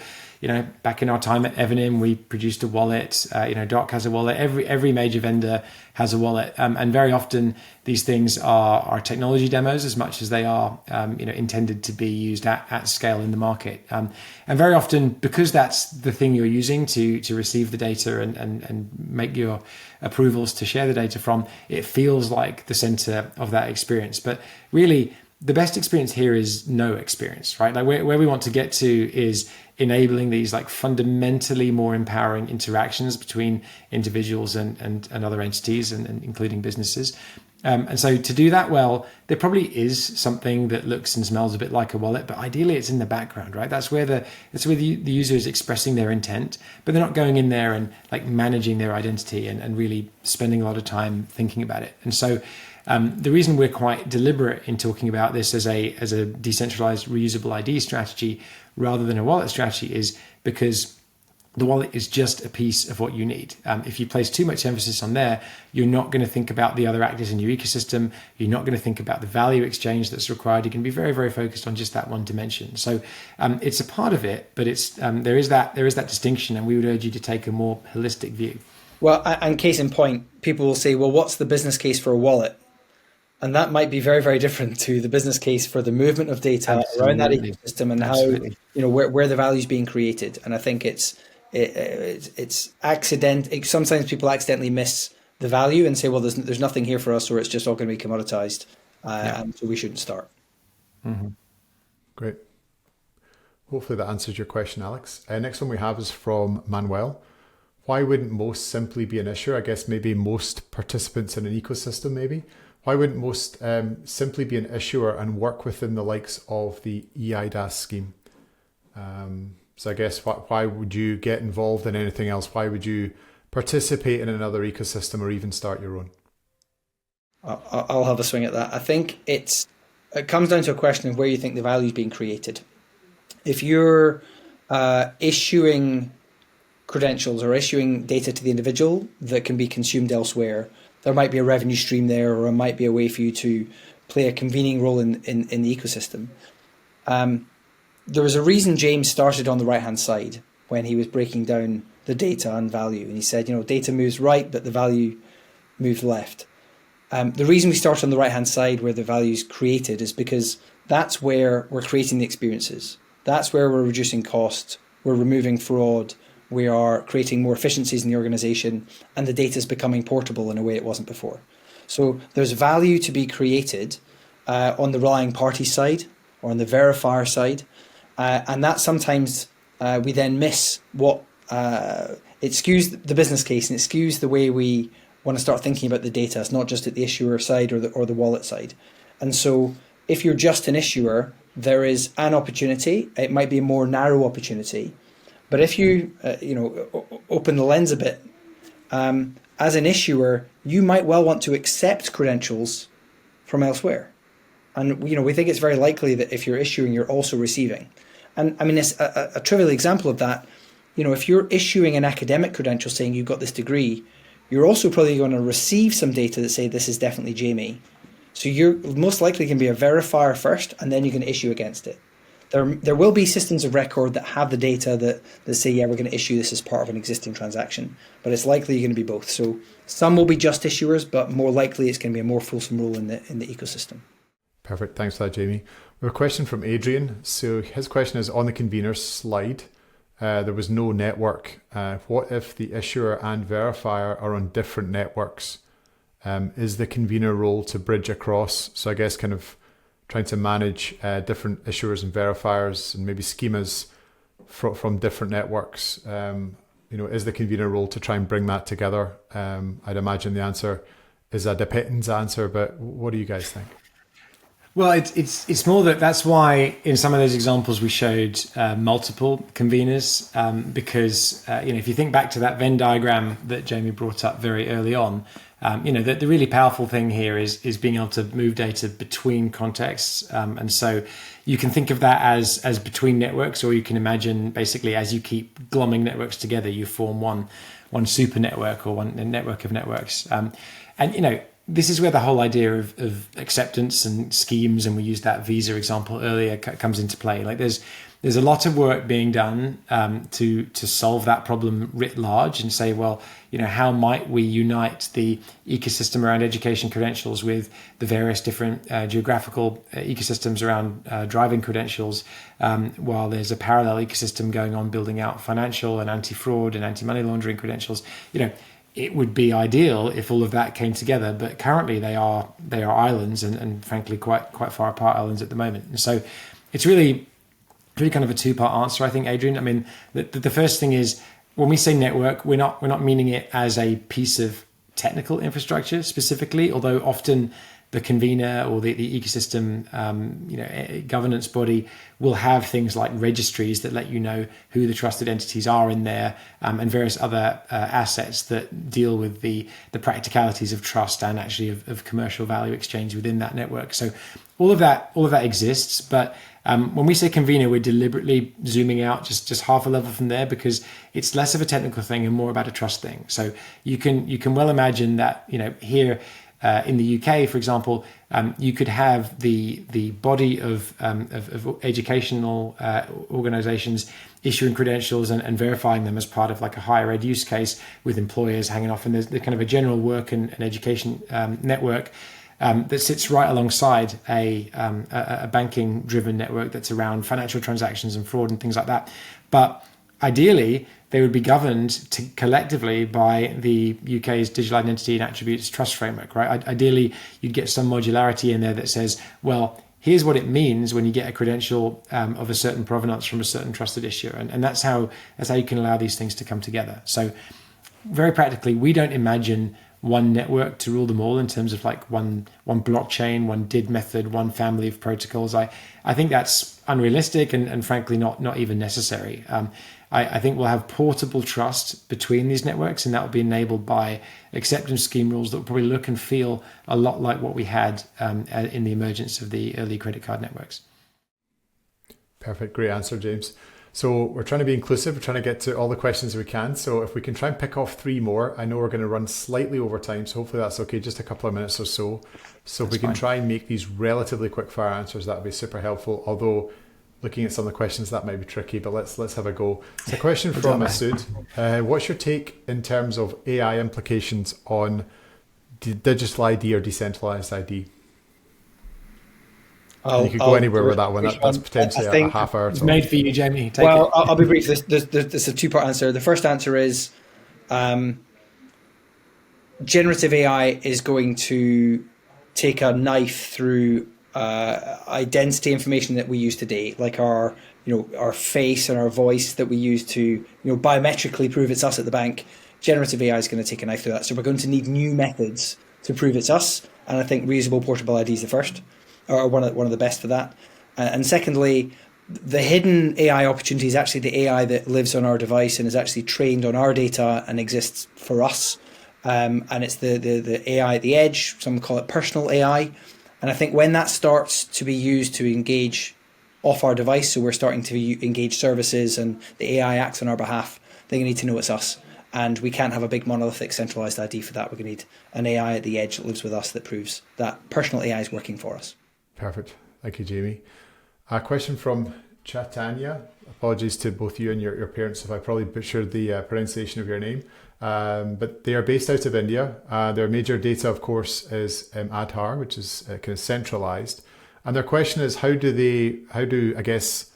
back in our time at Evonym, we produced a wallet. Doc has a wallet. Every major vendor has a wallet, and very often these things are technology demos as much as they are, intended to be used at scale in the market. And very often, because that's the thing you're using to receive the data and make your approvals to share the data from, it feels like the center of that experience. But really, the best experience here is no experience, right? Like where we want to get to is enabling these like fundamentally more empowering interactions between individuals and other entities and including businesses. And so to do that well, there probably is something that looks and smells a bit like a wallet, but ideally it's in the background, right? That's where the user is expressing their intent, but they're not going in there and like managing their identity and really spending a lot of time thinking about it. And so the reason we're quite deliberate in talking about this as a decentralized reusable ID strategy rather than a wallet strategy is because the wallet is just a piece of what you need. If you place too much emphasis on there, you're not going to think about the other actors in your ecosystem. You're not going to think about the value exchange that's required. You can be very, very focused on just that one dimension. So it's a part of it, but it's there is that distinction, and we would urge you to take a more holistic view. Well, and case in point, people will say, well, what's the business case for a wallet? And that might be very, very different to the business case for the movement of data around that ecosystem and how, where the value is being created. And I think it's accident. Sometimes people accidentally miss the value and say, well, there's nothing here for us, or it's just all going to be commoditized. And so we shouldn't start. Mm-hmm. Great. Hopefully that answers your question, Alex. Next one we have is from Manuel. Why wouldn't most simply be an issuer? I guess maybe most participants in an ecosystem, maybe. Why wouldn't most simply be an issuer and work within the likes of the EIDAS scheme? So I guess why would you get involved in anything else? Why would you participate in another ecosystem or even start your own? I'll have a swing at that. I think it comes down to a question of where you think the value is being created. If you're issuing credentials or issuing data to the individual that can be consumed elsewhere, there might be a revenue stream there, or it might be a way for you to play a convening role in the ecosystem. There was a reason James started on the right-hand side when he was breaking down the data and value. And he said, data moves right, but the value moves left. The reason we start on the right-hand side where the value is created is because that's where we're creating the experiences. That's where we're reducing cost. We're removing fraud. we are creating more efficiencies in the organization, and the data is becoming portable in a way it wasn't before. So there's value to be created on the relying party side or on the verifier side, and that sometimes we then miss what it skews the business case, and it skews the way we want to start thinking about the data. It's not just at the issuer side or the wallet side. And so if you're just an issuer, there is an opportunity. It might be a more narrow opportunity, but if you open the lens a bit, as an issuer, you might well want to accept credentials from elsewhere. And we think it's very likely that if you're issuing, you're also receiving. And I mean, it's a trivial example of that. If you're issuing an academic credential saying you've got this degree, you're also probably going to receive some data that say this is definitely Jamie. So you're most likely going to be a verifier first, and then you can issue against it. There will be systems of record that have the data that say, yeah, we're going to issue this as part of an existing transaction, but it's likely you're going to be both. So some will be just issuers, but more likely it's going to be a more fulsome role in the ecosystem. Perfect. Thanks for that, Jamie. We have a question from Adrian. So his question is, on the convener slide, there was no network. What if the issuer and verifier are on different networks? Is the convener role to bridge across? So I guess kind of trying to manage different issuers and verifiers and maybe schemas from different networks. Is the convener role to try and bring that together? I'd imagine the answer is a depends answer, but what do you guys think? Well, it's more that's why in some of those examples we showed multiple conveners, because if you think back to that Venn diagram that Jamie brought up very early on, the really powerful thing here is being able to move data between contexts, and so you can think of that as between networks, or you can imagine basically as you keep glomming networks together, you form one super network or one network of networks, This is where the whole idea of acceptance and schemes, and we used that Visa example earlier, comes into play. Like there's a lot of work being done to solve that problem writ large and say, well, how might we unite the ecosystem around education credentials with the various different geographical ecosystems around driving credentials, while there's a parallel ecosystem going on building out financial and anti-fraud and anti-money laundering credentials. It would be ideal if all of that came together, but currently they are islands and frankly quite far apart islands at the moment. And so it's really kind of a two-part answer, I think, Adrian. I mean, the first thing is when we say network, we're not meaning it as a piece of technical infrastructure specifically, although often the convener or the ecosystem governance body will have things like registries that let you know who the trusted entities are in there, and various other assets that deal with the practicalities of trust and actually of commercial value exchange within that network. So all of that exists, but when we say convener, we're deliberately zooming out just half a level from there, because it's less of a technical thing and more about a trust thing. So you can well imagine that here in the UK, for example, you could have the body of educational organisations issuing credentials and verifying them as part of like a higher ed use case with employers hanging off, and there's the kind of a general work and education network that sits right alongside a banking-driven network that's around financial transactions and fraud and things like that. But ideally, they would be governed collectively by the UK's Digital Identity and Attributes Trust Framework, right? Ideally, you'd get some modularity in there that says, well, here's what it means when you get a credential of a certain provenance from a certain trusted issuer. And that's how you can allow these things to come together. So very practically, we don't imagine one network to rule them all in terms of like one blockchain, one DID method, one family of protocols. I think that's unrealistic and frankly not even necessary. I think we'll have portable trust between these networks, and that will be enabled by acceptance scheme rules that will probably look and feel a lot like what we had in the emergence of the early credit card networks. Perfect. Great answer, James. So we're trying to be inclusive. We're trying to get to all the questions we can. So if we can try and pick off 3 more, I know we're going to run slightly over time, so hopefully that's okay, just a couple of minutes or so. So if we can try and make these relatively quick fire answers, that would be super helpful. Although looking at some of the questions, that might be tricky, but let's have a go. It's a question from Masood. What's your take in terms of AI implications on digital ID or decentralized ID? You could go anywhere with that one. That's potentially I think a half hour. It's made for you, Jamie. Take well, it. I'll be brief. There's a two-part answer. The first answer is generative AI is going to take a knife through identity information that we use today, like our face and our voice that we use to biometrically prove it's us at the bank. Generative AI is going to take a knife through that. So we're going to need new methods to prove it's us. And I think reusable portable ID is the first, or one of the best for that. And secondly, the hidden AI opportunity is actually the AI that lives on our device and is actually trained on our data and exists for us. And it's the AI at the edge. Some call it personal AI. And I think when that starts to be used to engage off our device, so we're starting to engage services and the AI acts on our behalf, they're going to need to know it's us. And we can't have a big monolithic centralized ID for that. We're going to need an AI at the edge that lives with us that proves that personal AI is working for us. Perfect. Thank you, Jamie. A question from Chaitanya. Apologies to both you and your parents if I probably butchered the pronunciation of your name. But they are based out of India. Their major data, of course, is Aadhaar, which is kind of centralized. And their question is, how do I guess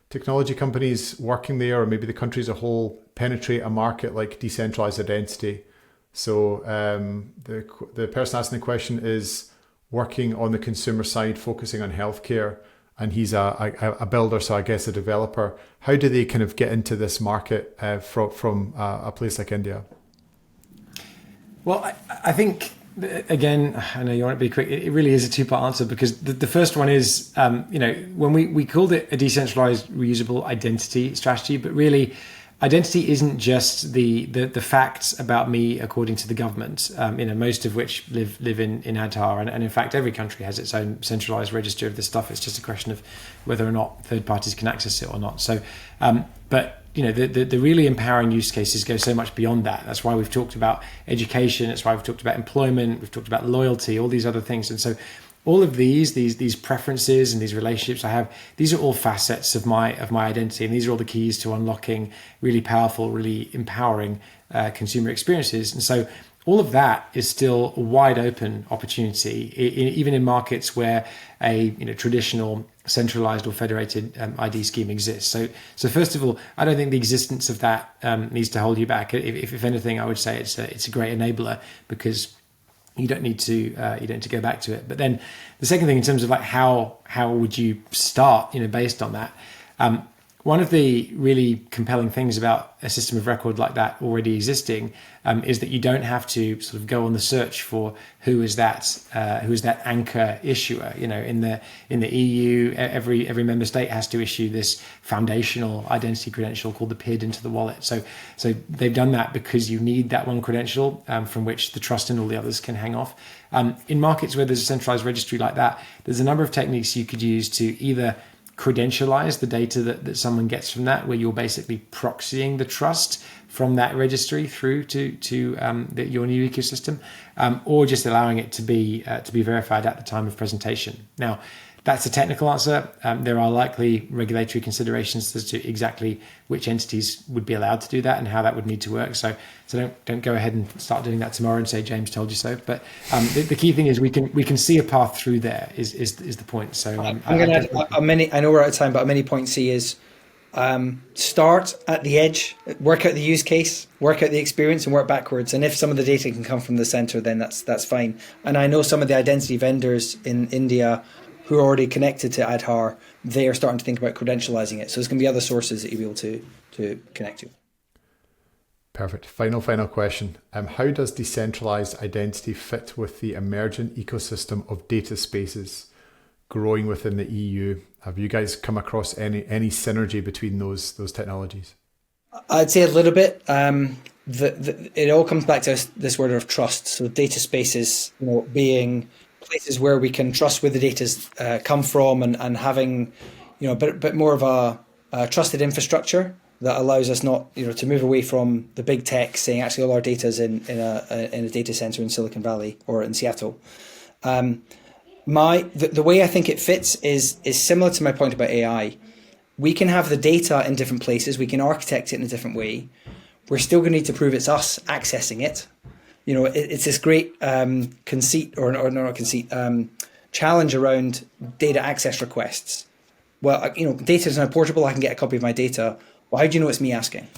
technology companies working there, or maybe the country as a whole, penetrate a market like decentralized identity? So the person asking the question is working on the consumer side, focusing on healthcare, and he's a builder, so I guess a developer. How do they kind of get into this market from a place like India? Well, I think, again, I know you want to be quick. It really is a two-part answer, because the first one is, when we called it a decentralized reusable identity strategy, but really identity isn't just the facts about me according to the government, most of which live in Aadhaar. And in fact, every country has its own centralized register of this stuff. It's just a question of whether or not third parties can access it or not. So, but the really empowering use cases go so much beyond that. That's why we've talked about education. That's why we've talked about employment. We've talked about loyalty, all these other things. And so all of these preferences and these relationships I have, these are all facets of my identity. And these are all the keys to unlocking really powerful, really empowering consumer experiences. And so all of that is still a wide open opportunity, even in markets where a traditional centralized or federated ID scheme exists. So first of all, I don't think the existence of that needs to hold you back. If anything, I would say it's a great enabler, because you don't need to go back to it. But then the second thing, in terms of like how would you start, based on that, one of the really compelling things about a system of record like that already existing is that you don't have to sort of go on the search for who is that anchor issuer. In the EU, every member state has to issue this foundational identity credential called the PID into the wallet. So they've done that because you need that one credential from which the trust in all the others can hang off. In markets where there's a centralized registry like that, there's a number of techniques you could use to either credentialize the data that someone gets from that, where you're basically proxying the trust from that registry through to your new ecosystem, or just allowing it to be verified at the time of presentation. Now, that's a technical answer. There are likely regulatory considerations as to exactly which entities would be allowed to do that and how that would need to work. So don't go ahead and start doing that tomorrow and say James told you so. But the key thing is we can see a path through there is the point. So I'm going to add a mini. I know we're out of time, but a mini point C is start at the edge, work out the use case, work out the experience, and work backwards. And if some of the data can come from the center, then that's fine. And I know some of the identity vendors in India who are already connected to Aadhaar, they are starting to think about credentializing it. So there's going to be other sources that you'll be able to connect to. Perfect. Final question. How does decentralized identity fit with the emergent ecosystem of data spaces growing within the EU? Have you guys come across any synergy between those technologies? I'd say a little bit. It all comes back to this word of trust. So data spaces, being places where we can trust where the data's come from, and having a bit more of a trusted infrastructure that allows us not to move away from the big tech saying actually all our data is in a data center in Silicon Valley or in Seattle. The way I think it fits is similar to my point about AI. We can have the data in different places. We can architect it in a different way. We're still going to need to prove it's us accessing it. It's this great conceit, or not conceit, challenge around data access requests. Well, data is now portable. I can get a copy of my data. Well, how do you know it's me asking?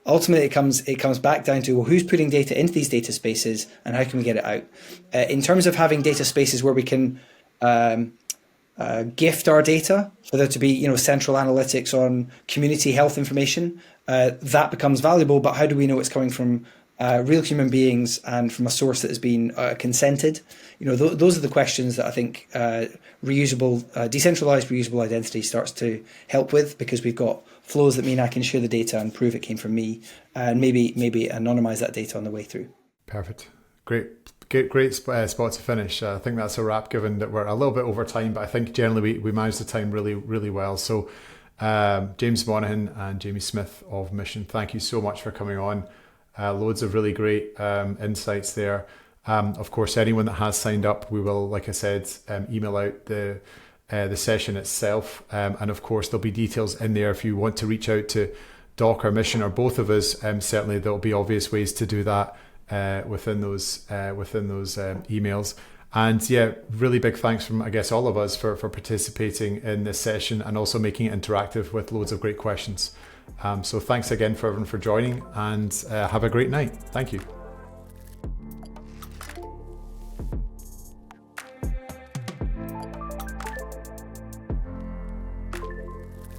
Ultimately, it comes back down to, well, who's putting data into these data spaces and how can we get it out? In terms of having data spaces where we can gift our data, for there to be central analytics on community health information, that becomes valuable. But how do we know it's coming from real human beings and from a source that has been consented? Those are the questions that I think decentralized reusable identity starts to help with, because we've got flows that mean I can share the data and prove it came from me, and maybe anonymize that data on the way through. Perfect. Great spot to finish. I think that's a wrap, given that we're a little bit over time, but I think generally we managed the time really, really well. So James Monaghan and Jamie Smith of Mission, thank you so much for coming on. Loads of really great insights there. Of course, anyone that has signed up, we will, like I said, email out the session itself. And of course, there'll be details in there if you want to reach out to Doc or Mission or both of us. Certainly, there'll be obvious ways to do that within those emails. And yeah, really big thanks from, I guess, all of us for participating in this session and also making it interactive with loads of great questions. So thanks again for everyone for joining, and have a great night. Thank you.